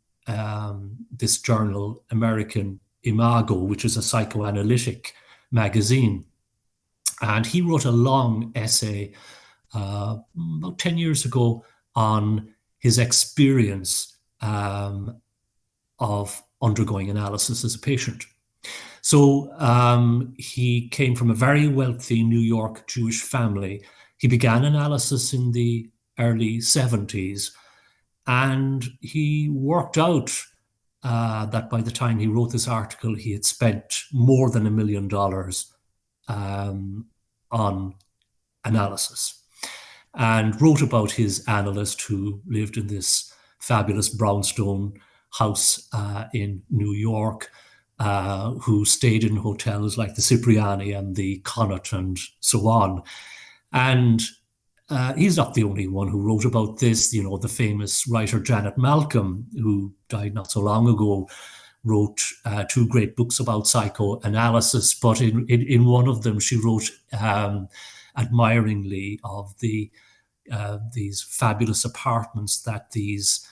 this journal, American Imago, which is a psychoanalytic magazine. And he wrote a long essay about 10 years ago on his experience of undergoing analysis as a patient. So he came from a very wealthy New York Jewish family. He began analysis in the early 70s, and he worked out that by the time he wrote this article, he had spent more than $1 million on analysis, and wrote about his analyst who lived in this fabulous brownstone house in New York, who stayed in hotels like the Cipriani and the Connaught and so on. And he's not the only one who wrote about this. You know, the famous writer Janet Malcolm, who died not so long ago, wrote two great books about psychoanalysis. But in one of them, she wrote admiringly of these fabulous apartments that these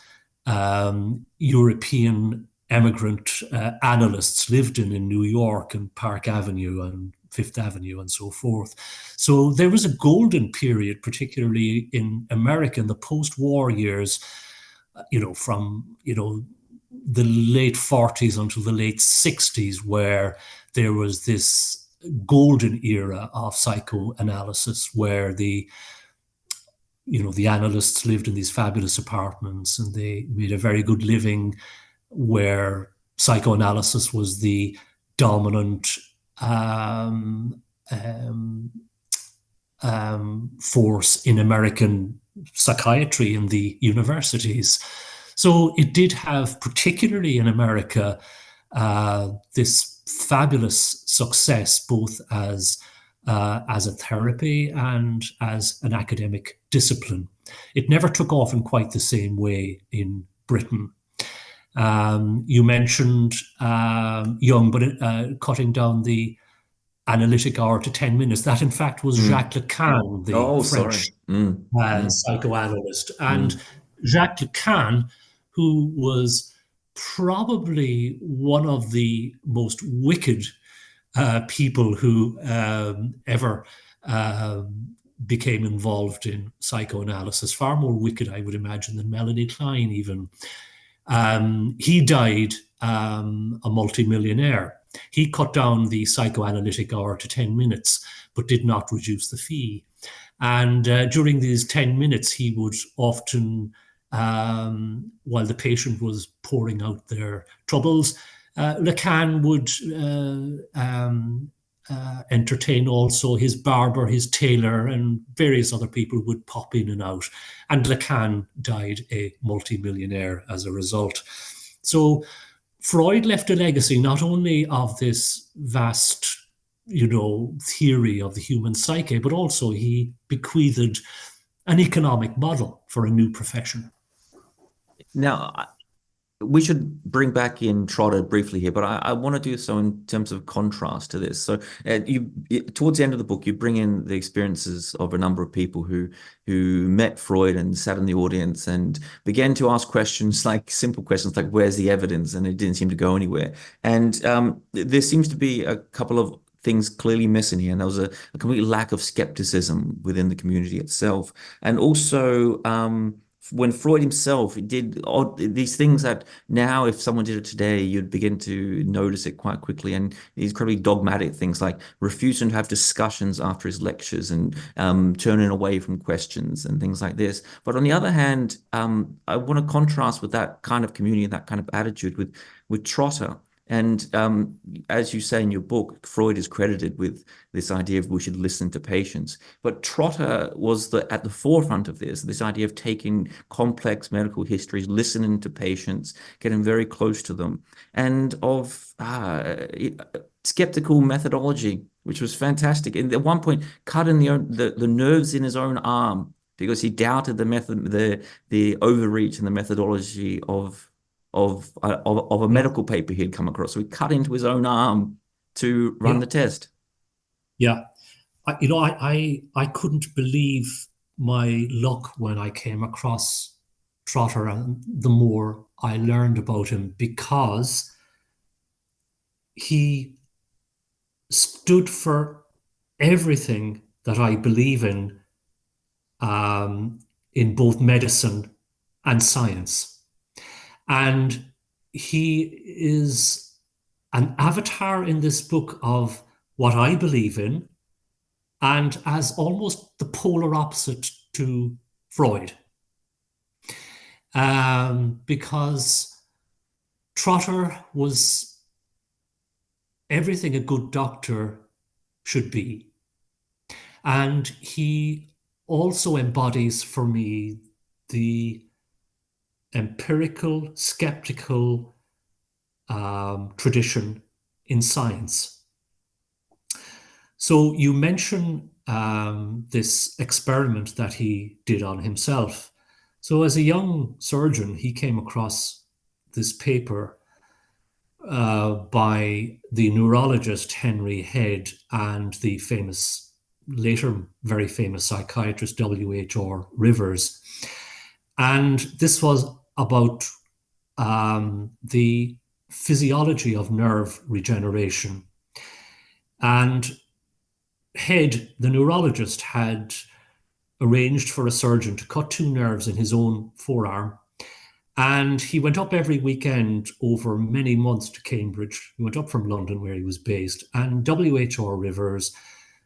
European emigrant analysts lived in New York and Park Avenue and Fifth Avenue and so forth. So there was a golden period, particularly in America in the post-war years, from, the late 40s until the late 60s, where there was this golden era of psychoanalysis where the analysts lived in these fabulous apartments and they made a very good living, where psychoanalysis was the dominant force in American psychiatry in the universities. So it did have, particularly in America, this fabulous success, both as a therapy and as an academic discipline. It never took off in quite the same way in Britain. You mentioned Jung, but cutting down the analytic hour to 10 minutes. That, in fact, was Jacques Lacan, the French psychoanalyst. And Jacques Lacan, who was probably one of the most wicked people who ever became involved in psychoanalysis, far more wicked, I would imagine, than Melanie Klein even. He died a multimillionaire. He cut down the psychoanalytic hour to 10 minutes, but did not reduce the fee. And during these 10 minutes, he would often, while the patient was pouring out their troubles, Lacan would entertain also his barber, his tailor, and various other people would pop in and out. And Lacan died a multimillionaire as a result. So Freud left a legacy not only of this vast, theory of the human psyche, but also he bequeathed an economic model for a new profession. Now, we should bring back in Trotter briefly here, but I want to do so in terms of contrast to this. So towards the end of the book, you bring in the experiences of a number of people who met Freud and sat in the audience and began to ask questions, like simple questions like, where's the evidence? And it didn't seem to go anywhere. And there seems to be a couple of things clearly missing here. And there was a complete lack of skepticism within the community itself. And also, when Freud himself did these things that now, if someone did it today, you'd begin to notice it quite quickly. And these incredibly dogmatic things like refusing to have discussions after his lectures and turning away from questions and things like this. But on the other hand, I want to contrast with that kind of community and that kind of attitude with Trotter. And as you say in your book, Freud is credited with this idea of we should listen to patients. But Trotter was at the forefront of this idea of taking complex medical histories, listening to patients, getting very close to them, and of skeptical methodology, which was fantastic. And at one point, cutting the nerves in his own arm because he doubted the overreach and the methodology of a medical paper he'd come across. So he cut into his own arm to run the test. Yeah. I couldn't believe my luck when I came across Trotter, and the more I learned about him, because he stood for everything that I believe in both medicine and science. And he is an avatar in this book of what I believe in, and as almost the polar opposite to Freud. Because Trotter was everything a good doctor should be. And he also embodies for me the empirical, skeptical tradition in science. So you mention this experiment that he did on himself. So as a young surgeon, he came across this paper by the neurologist Henry Head and the famous, later very famous psychiatrist W.H.R. Rivers. And this was about the physiology of nerve regeneration. And Head, the neurologist, had arranged for a surgeon to cut two nerves in his own forearm. And he went up every weekend over many months to Cambridge. He went up from London, where he was based. And W.H.R. Rivers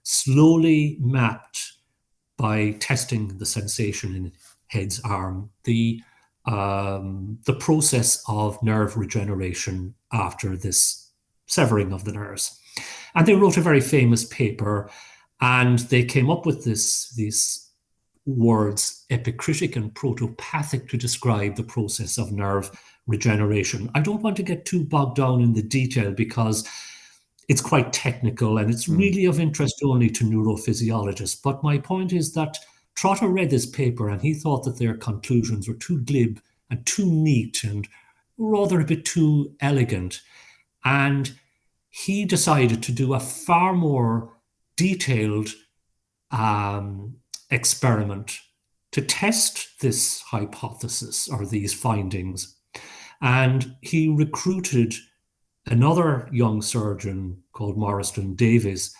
slowly mapped, by testing the sensation in Head's arm, the process of nerve regeneration after this severing of the nerves. And they wrote a very famous paper, and they came up with these words, epicritic and protopathic, to describe the process of nerve regeneration. I don't want to get too bogged down in the detail because it's quite technical and it's really of interest only to neurophysiologists. But my point is that Trotter read this paper and he thought that their conclusions were too glib and too neat and rather a bit too elegant. And he decided to do a far more detailed experiment to test this hypothesis or these findings. And he recruited another young surgeon called Morriston Davies,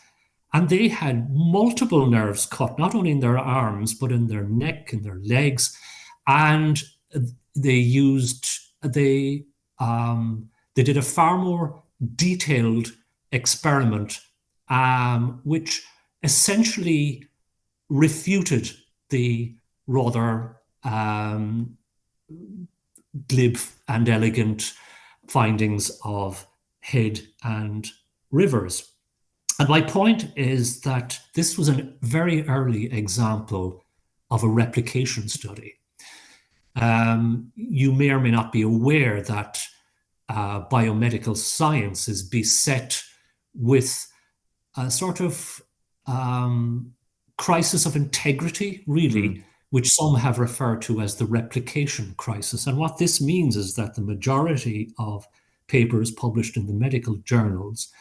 and they had multiple nerves cut, not only in their arms, but in their neck and their legs. And they did a far more detailed experiment, which essentially refuted the rather glib and elegant findings of Head and Rivers. And my point is that this was a very early example of a replication study. You may or may not be aware that biomedical science is beset with a sort of crisis of integrity, really, which some have referred to as the replication crisis. And what this means is that the majority of papers published in the medical journals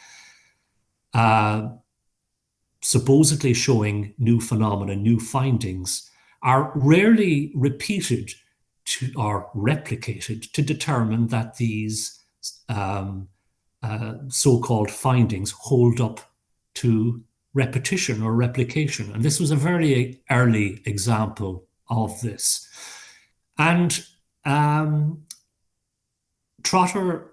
supposedly showing new phenomena, new findings, are rarely repeated or replicated to determine that these so-called findings hold up to repetition or replication. And this was a very early example of this. And Trotter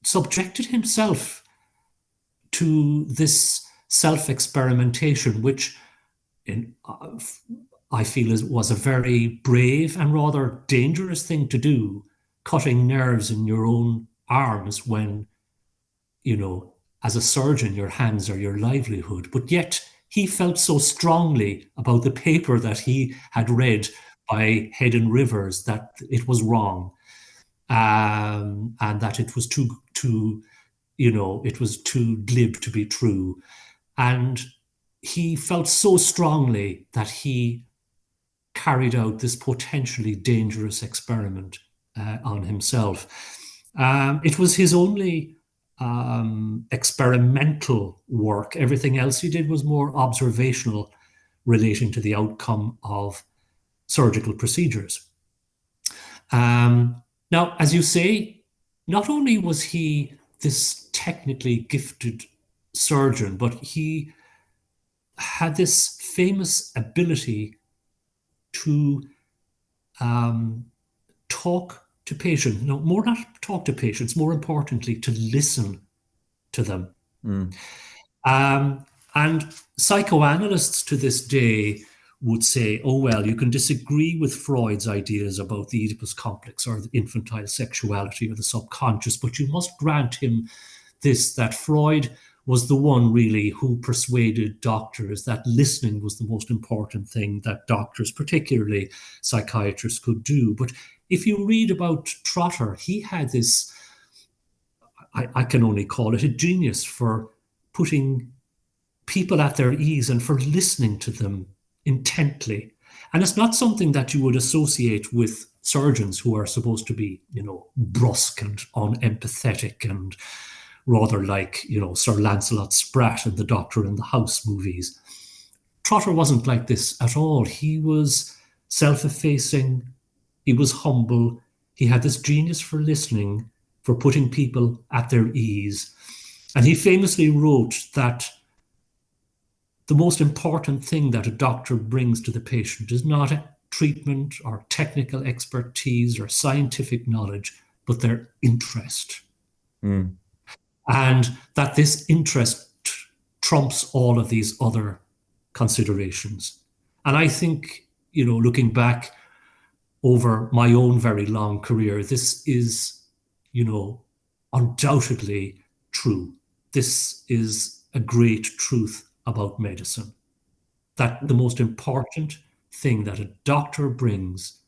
subjected himself to this self-experimentation, which I feel was a very brave and rather dangerous thing to do, cutting nerves in your own arms when, you know, as a surgeon, your hands are your livelihood. But yet he felt so strongly about the paper that he had read by Head and Rivers that it was wrong, and that it was too glib to be true. And he felt so strongly that he carried out this potentially dangerous experiment on himself. It was his only experimental work. Everything else he did was more observational, relating to the outcome of surgical procedures. Now, as you say, not only was he this technically gifted surgeon, but he had this famous ability to talk to patients. No, more not talk to patients, more importantly, to listen to them. And psychoanalysts to this day would say, oh, well, you can disagree with Freud's ideas about the Oedipus complex or the infantile sexuality or the subconscious, but you must grant him this, that Freud was the one really who persuaded doctors that listening was the most important thing that doctors, particularly psychiatrists, could do. But if you read about Trotter, he had this, I can only call it a genius for putting people at their ease and for listening to them intently. And it's not something that you would associate with surgeons who are supposed to be, brusque and unempathetic and rather like, Sir Lancelot Spratt in the Doctor in the House movies. Trotter wasn't like this at all. He was self-effacing. He was humble. He had this genius for listening, for putting people at their ease. And he famously wrote that the most important thing that a doctor brings to the patient is not treatment or technical expertise or scientific knowledge, but their interest. Mm. And that this interest trumps all of these other considerations. And I think, looking back over my own very long career, this is, undoubtedly true. This is a great truth about medicine, that the most important thing that a doctor brings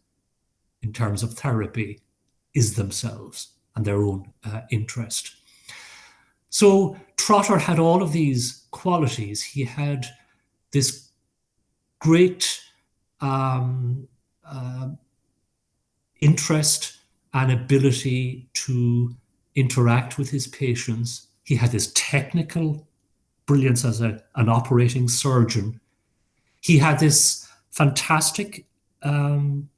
in terms of therapy is themselves and their own interest. So Trotter had all of these qualities. He had this great interest and ability to interact with his patients. He had this technical brilliance as an operating surgeon. He had this fantastic talent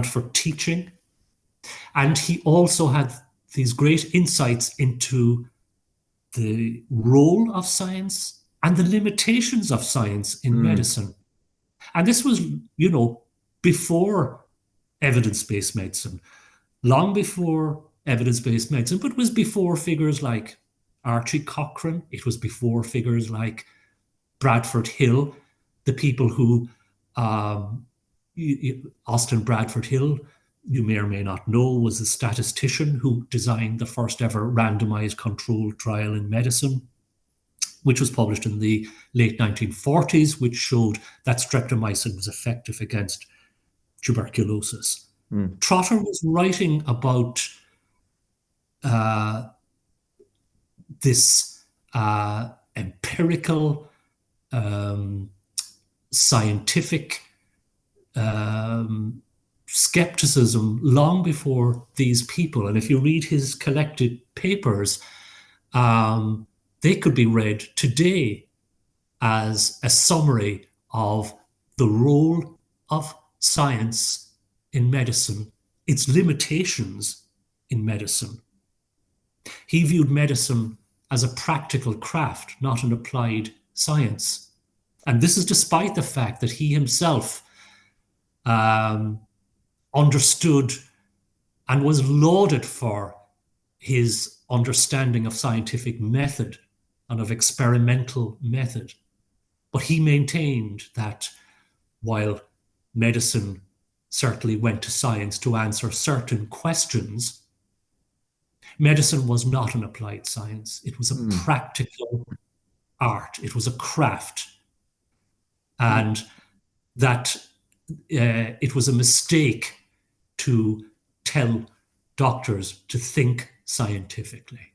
for teaching. And he also had these great insights into the role of science and the limitations of science in medicine. And this was, before evidence-based medicine, long before evidence-based medicine, but it was before figures like Archie Cochrane. It was before figures like Bradford Hill, the people who, Austin Bradford Hill, you may or may not know, was a statistician who designed the first ever randomized controlled trial in medicine, which was published in the late 1940s, which showed that streptomycin was effective against tuberculosis. Trotter was writing about this empirical, scientific skepticism long before these people. And if you read his collected papers, they could be read today as a summary of the role of science in medicine, its limitations in medicine. He viewed medicine as a practical craft, not an applied science. And this is despite the fact that he himself understood and was lauded for his understanding of scientific method and of experimental method. But he maintained that while medicine certainly went to science to answer certain questions, medicine was not an applied science. It was a practical art. It was a craft. And that it was a mistake to tell doctors to think scientifically.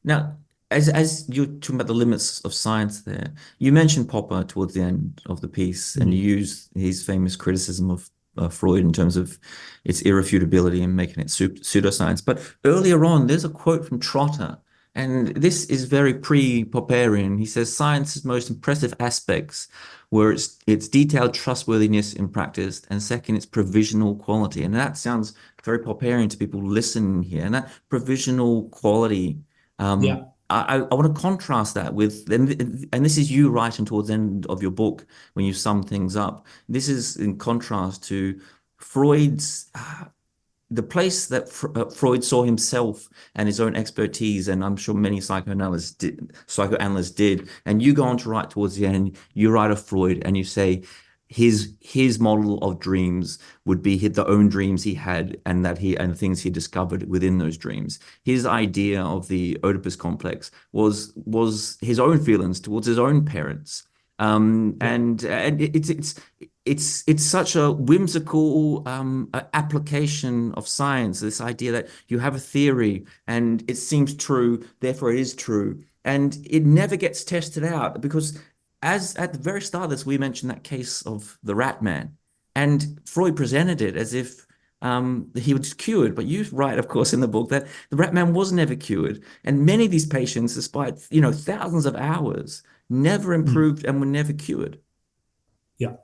Now, as you're talking about the limits of science there, you mentioned Popper towards the end of the piece, and you used his famous criticism of Freud in terms of its irrefutability and making it pseudoscience. But earlier on, there's a quote from Trotter, and this is very pre-Popperian. He says, science's most impressive aspects were its detailed trustworthiness in practice, and second, its provisional quality. And that sounds very Popperian to people listening here. And that provisional quality, I want to contrast that with, and this is you writing towards the end of your book when you sum things up. This is in contrast to Freud's, the place that Freud saw himself and his own expertise, and I'm sure many psychoanalysts did. And you go on to write towards the end, you write of Freud and you say, his model of dreams would be the own dreams he had and things he discovered within those dreams. His idea of the Oedipus complex was his own feelings towards his own parents. And it's such a whimsical application of science, this idea that you have a theory and it seems true, therefore it is true. And it never gets tested out because as at the very start of this, we mentioned that case of the rat man. And Freud presented it as if he was cured. But you write, of course, in the book that the rat man was never cured. And many of these patients, despite, thousands of hours, never improved and were never cured. Yeah.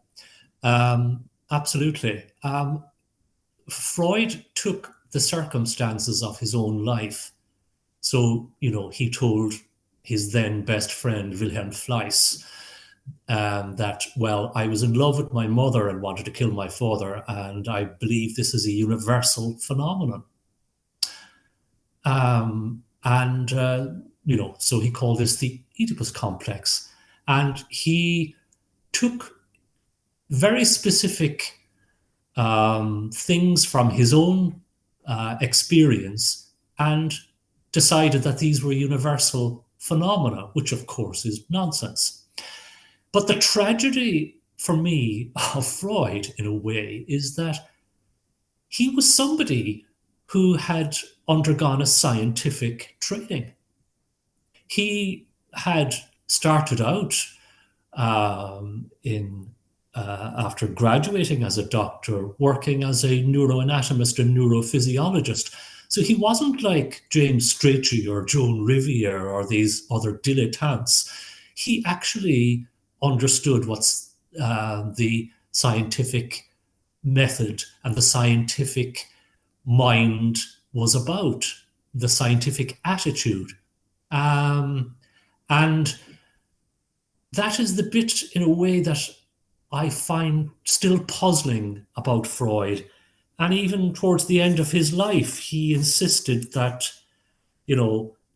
Absolutely. Freud took the circumstances of his own life. So, he told his then best friend, Wilhelm Fleiss, that, well, I was in love with my mother and wanted to kill my father, and I believe this is a universal phenomenon. So he called this the Oedipus complex. And he took very specific things from his own experience and decided that these were universal phenomena, which of course is nonsense. But the tragedy for me of Freud, in a way, is that he was somebody who had undergone a scientific training. He had started out after graduating as a doctor, working as a neuroanatomist and neurophysiologist. So he wasn't like James Strachey or Joan Riviere or these other dilettantes. He actually understood what's the scientific method and the scientific mind was about, the scientific attitude. And that is the bit, in a way, that I find still puzzling about Freud. And even towards the end of his life, he insisted that,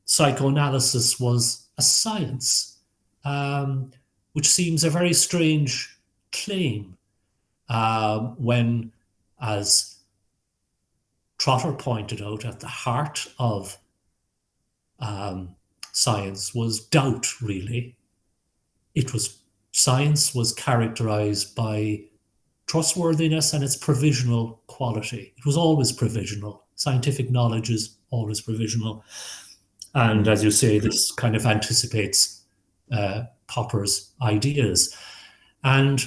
psychoanalysis was a science, which seems a very strange claim when, as Trotter pointed out, at the heart of science was doubt, really. Science was characterized by trustworthiness and its provisional quality. It was always provisional. Scientific knowledge is always provisional. And as you say, this kind of anticipates Popper's ideas. And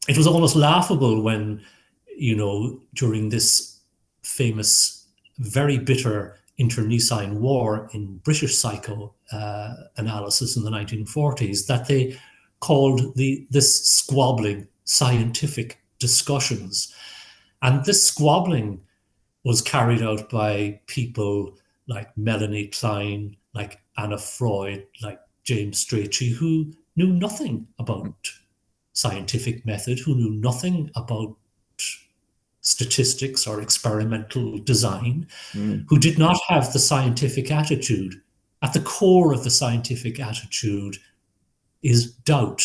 it was almost laughable when, during this famous, very bitter internecine war in British psychoanalysis in the 1940s, that they called this squabbling scientific discussions. And this squabbling was carried out by people like Melanie Klein, like Anna Freud, like James Strachey, who knew nothing about scientific method, who knew nothing about statistics or experimental design, who did not have the scientific attitude. At the core of the scientific attitude is doubt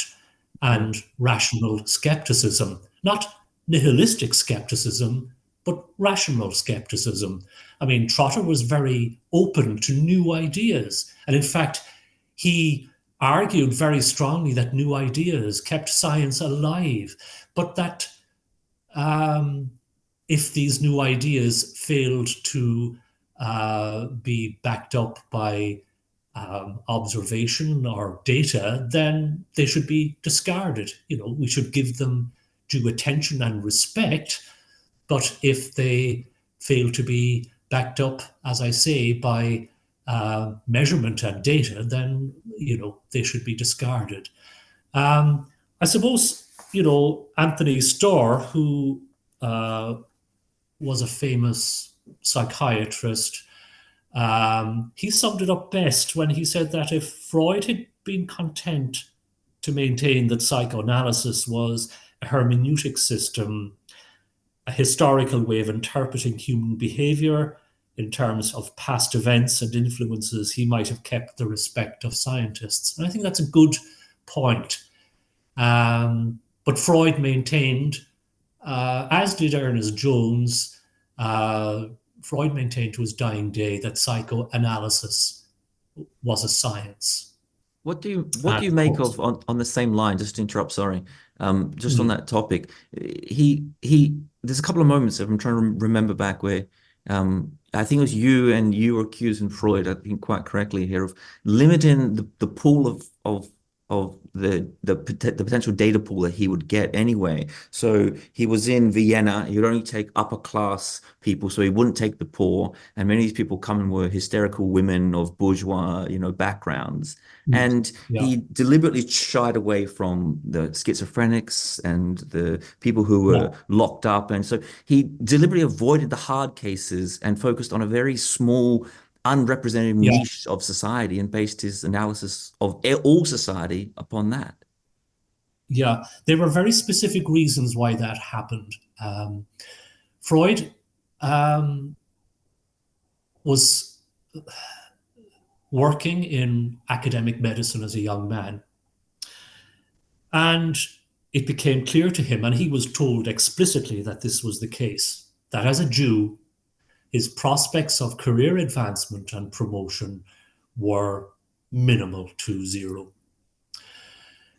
and rational skepticism, not nihilistic skepticism, but rational skepticism. I mean, Trotter was very open to new ideas. And in fact, he argued very strongly that new ideas kept science alive, but that if these new ideas failed to be backed up by observation or data, then they should be discarded. We should give them due attention and respect, but if they fail to be backed up, as I say, by measurement and data, then they should be discarded. I suppose Anthony Starr, who was a famous psychiatrist, he summed it up best when he said that if Freud had been content to maintain that psychoanalysis was a hermeneutic system, a historical way of interpreting human behavior in terms of past events and influences, he might have kept the respect of scientists. And I think that's a good point. But Freud maintained, as did Ernest Jones, Freud maintained to his dying day that psychoanalysis was a science. what do you make of on the same line? Just to interrupt, sorry. Just on that topic, he. There's a couple of moments if I'm trying to remember back where, I think it was you were accusing Freud, I think quite correctly here, of limiting the pool of the potential data pool that he would get anyway. So he was in Vienna, he would only take upper class people, so he wouldn't take the poor. And many of these people coming were hysterical women of bourgeois, backgrounds. And he deliberately shied away from the schizophrenics and the people who were locked up. And so he deliberately avoided the hard cases and focused on a very small unrepresentative niche of society and based his analysis of all society upon that. Yeah, there were very specific reasons why that happened. Freud was working in academic medicine as a young man, and it became clear to him, and he was told explicitly that this was the case, that as a Jew, his prospects of career advancement and promotion were minimal to zero.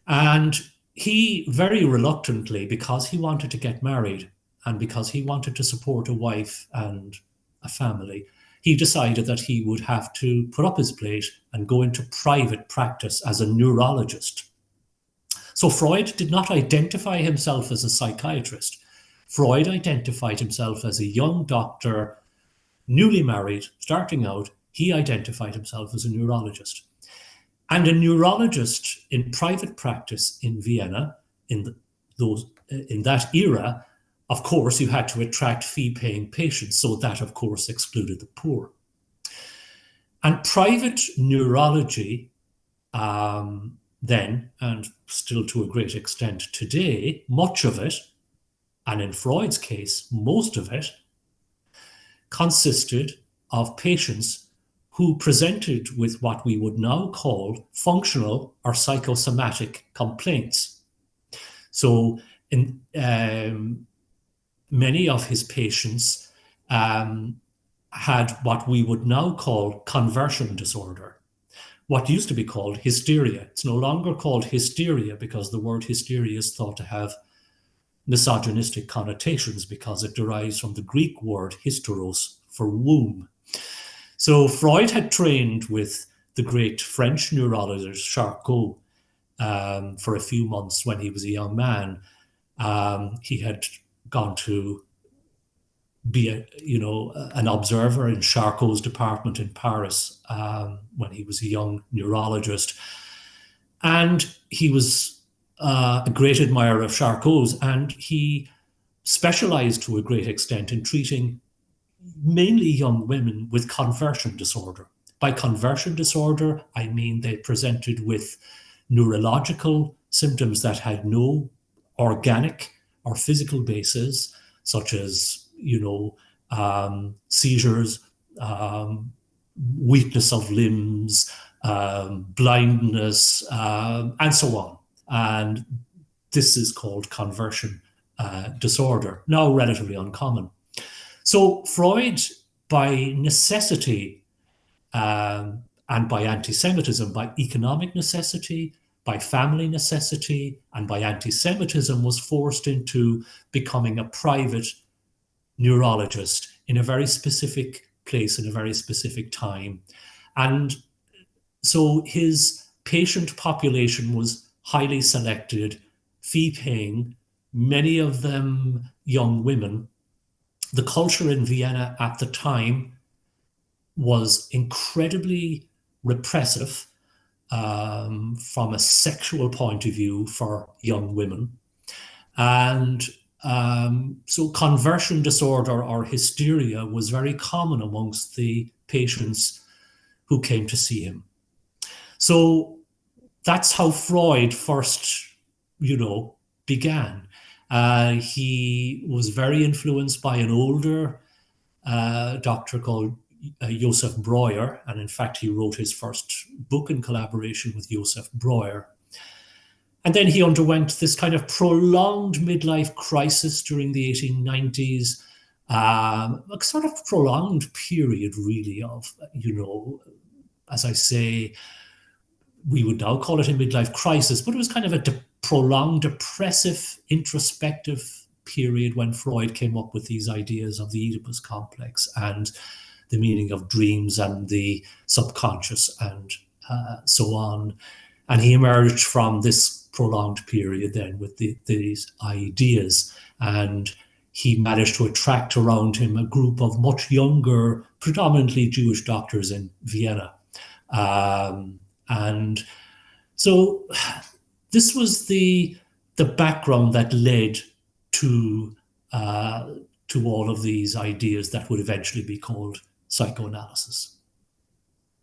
And he very reluctantly, because he wanted to get married and because he wanted to support a wife and a family, he decided that he would have to put up his plate and go into private practice as a neurologist. So Freud did not identify himself as a psychiatrist. Freud identified himself as a young doctor, newly married, starting out. He identified himself as a neurologist. And a neurologist in private practice in Vienna, in that era, of course, you had to attract fee-paying patients, so that, of course, excluded the poor. And private neurology, then, and still to a great extent today, much of it, and in Freud's case, most of it, consisted of patients who presented with what we would now call functional or psychosomatic complaints. So in many of his patients had what we would now call conversion disorder, what used to be called hysteria. It's no longer called hysteria because the word hysteria is thought to have misogynistic connotations because it derives from the Greek word hysteros, for womb. So Freud had trained with the great French neurologist Charcot for a few months when he was a young man. He had gone to be an observer in Charcot's department in Paris when he was a young neurologist. And he was a great admirer of Charcot's, and he specialized to a great extent in treating mainly young women with conversion disorder. By conversion disorder, I mean they presented with neurological symptoms that had no organic or physical basis, such as, seizures, weakness of limbs, blindness, and so on. And this is called conversion disorder, now relatively uncommon. So Freud, by necessity and by anti-Semitism, by economic necessity, by family necessity, and by anti-Semitism, was forced into becoming a private neurologist in a very specific place, in a very specific time. And so his patient population was highly selected, fee-paying, many of them young women. The culture in Vienna at the time was incredibly repressive from a sexual point of view for young women. And so conversion disorder or hysteria was very common amongst the patients who came to see him. So that's how Freud first, began. He was very influenced by an older doctor called Joseph Breuer, and in fact he wrote his first book in collaboration with Joseph Breuer. And then he underwent this kind of prolonged midlife crisis during the 1890s, a sort of prolonged period really of, as I say, we would now call it a midlife crisis, but it was kind of a prolonged, depressive, introspective period when Freud came up with these ideas of the Oedipus complex and the meaning of dreams and the subconscious and so on. And he emerged from this prolonged period then with these ideas. And he managed to attract around him a group of much younger, predominantly Jewish doctors in Vienna. And so this was the background that led to all of these ideas that would eventually be called psychoanalysis.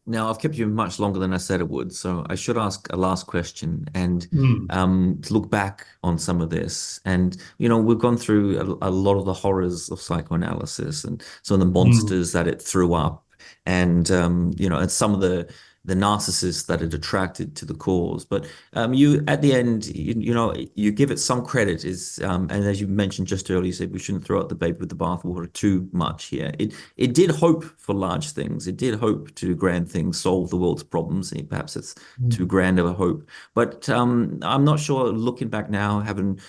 Now, I've kept you much longer than I said it would, so I should ask a last question and to look back on some of this. And, we've gone through a lot of the horrors of psychoanalysis and some of the monsters that it threw up and, and some of the narcissists that it attracted to the cause. But you, at the end, you give it some credit. And as you mentioned just earlier, you said we shouldn't throw out the baby with the bathwater too much here. It did hope for large things. It did hope to do grand things, solve the world's problems. Perhaps it's too grand of a hope. But I'm not sure, looking back now, having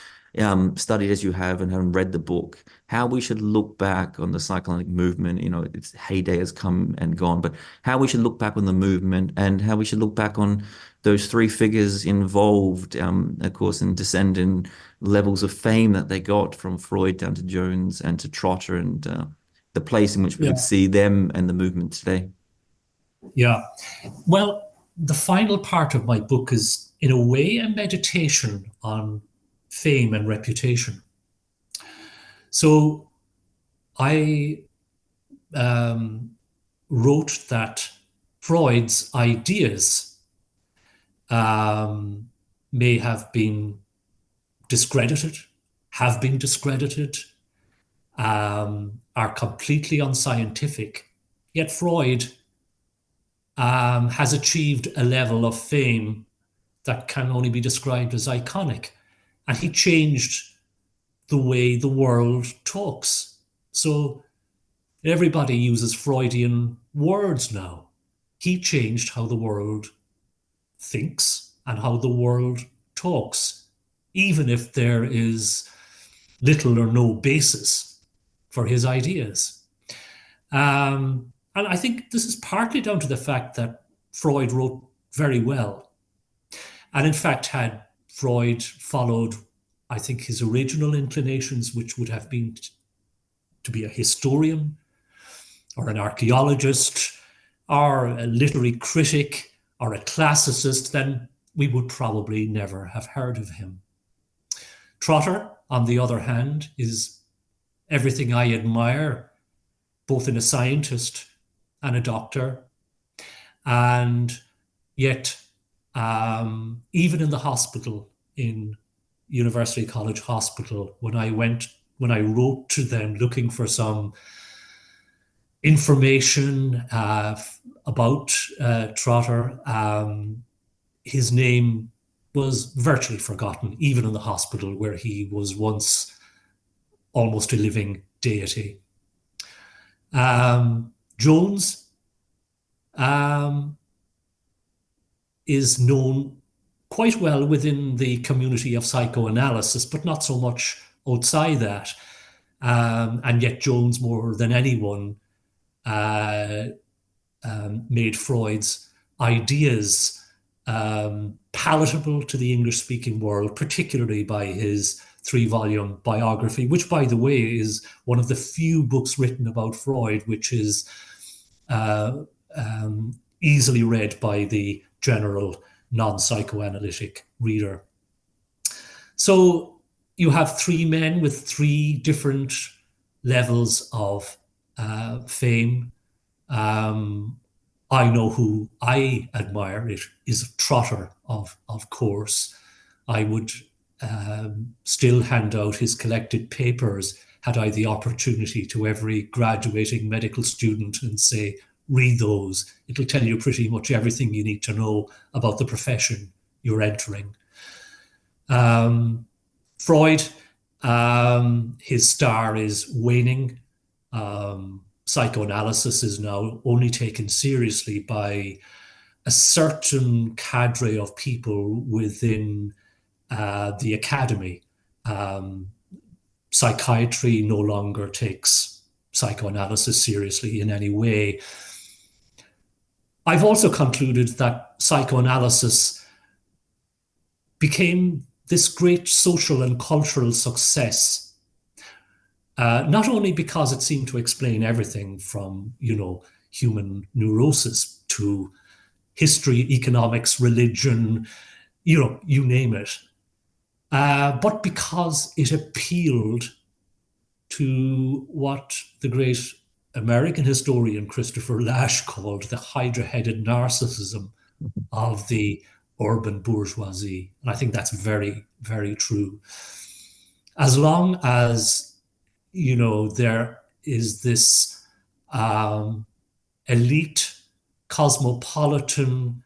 studied as you have and having read the book, how we should look back on the psychoanalytic movement. Its heyday has come and gone, but how we should look back on the movement and how we should look back on those three figures involved, of course, in descending levels of fame that they got from Freud down to Jones and to Trotter, and the place in which we would see them and the movement today. Yeah. Well, the final part of my book is, in a way, a meditation on fame and reputation. So I wrote that Freud's ideas may have been discredited, have been discredited, are completely unscientific. Yet Freud has achieved a level of fame that can only be described as iconic. And he changed the way the world talks. So everybody uses Freudian words now. He changed how the world thinks and how the world talks, even if there is little or no basis for his ideas. And I think this is partly down to the fact that Freud wrote very well. And in fact, had Freud followed, I think, his original inclinations, which would have been to be a historian or an archaeologist or a literary critic or a classicist, then we would probably never have heard of him. Trotter, on the other hand, is everything I admire, both in a scientist and a doctor. And yet, even in the hospital, in University College Hospital, when I wrote to them looking for some information about Trotter, his name was virtually forgotten, even in the hospital where he was once almost a living deity. Jones is known quite well within the community of psychoanalysis, but not so much outside that. And yet Jones, more than anyone, made Freud's ideas palatable to the English-speaking world, particularly by his 3-volume biography, which, by the way, is one of the few books written about Freud which is easily read by the general non-psychoanalytic reader. So you have 3 men with 3 different levels of fame. I know who I admire. It is Trotter, of course. I would still hand out his collected papers had I the opportunity to every graduating medical student and say, read those. It'll tell you pretty much everything you need to know about the profession you're entering. Freud, his star is waning. Psychoanalysis is now only taken seriously by a certain cadre of people within the academy. Psychiatry no longer takes psychoanalysis seriously in any way. I've also concluded that psychoanalysis became this great social and cultural success, not only because it seemed to explain everything from, human neurosis to history, economics, religion, you name it, but because it appealed to what the great American historian Christopher Lasch called the hydra-headed narcissism of the urban bourgeoisie. And I think that's very, very true. As long as, there is this elite, cosmopolitan,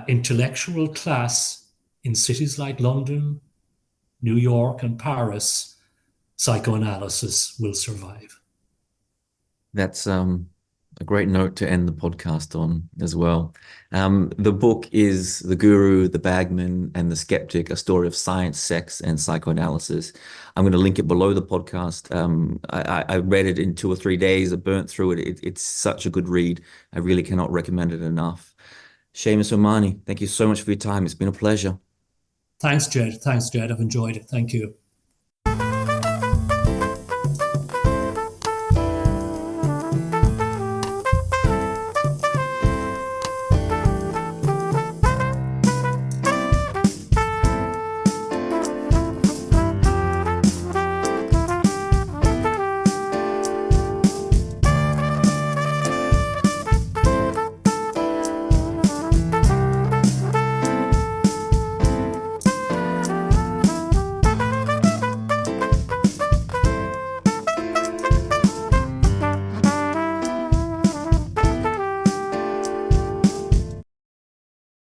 intellectual class in cities like London, New York, and Paris, psychoanalysis will survive. That's a great note to end the podcast on as well. The book is The Guru, the Bagman, and the Skeptic, a story of science, sex, and psychoanalysis. I'm going to link it below the podcast. I read it in 2 or 3 days. I burnt through it. It's such a good read. I really cannot recommend it enough. Seamus O'Mahony, thank you so much for your time. It's been a pleasure. Thanks, Jed. I've enjoyed it. Thank you.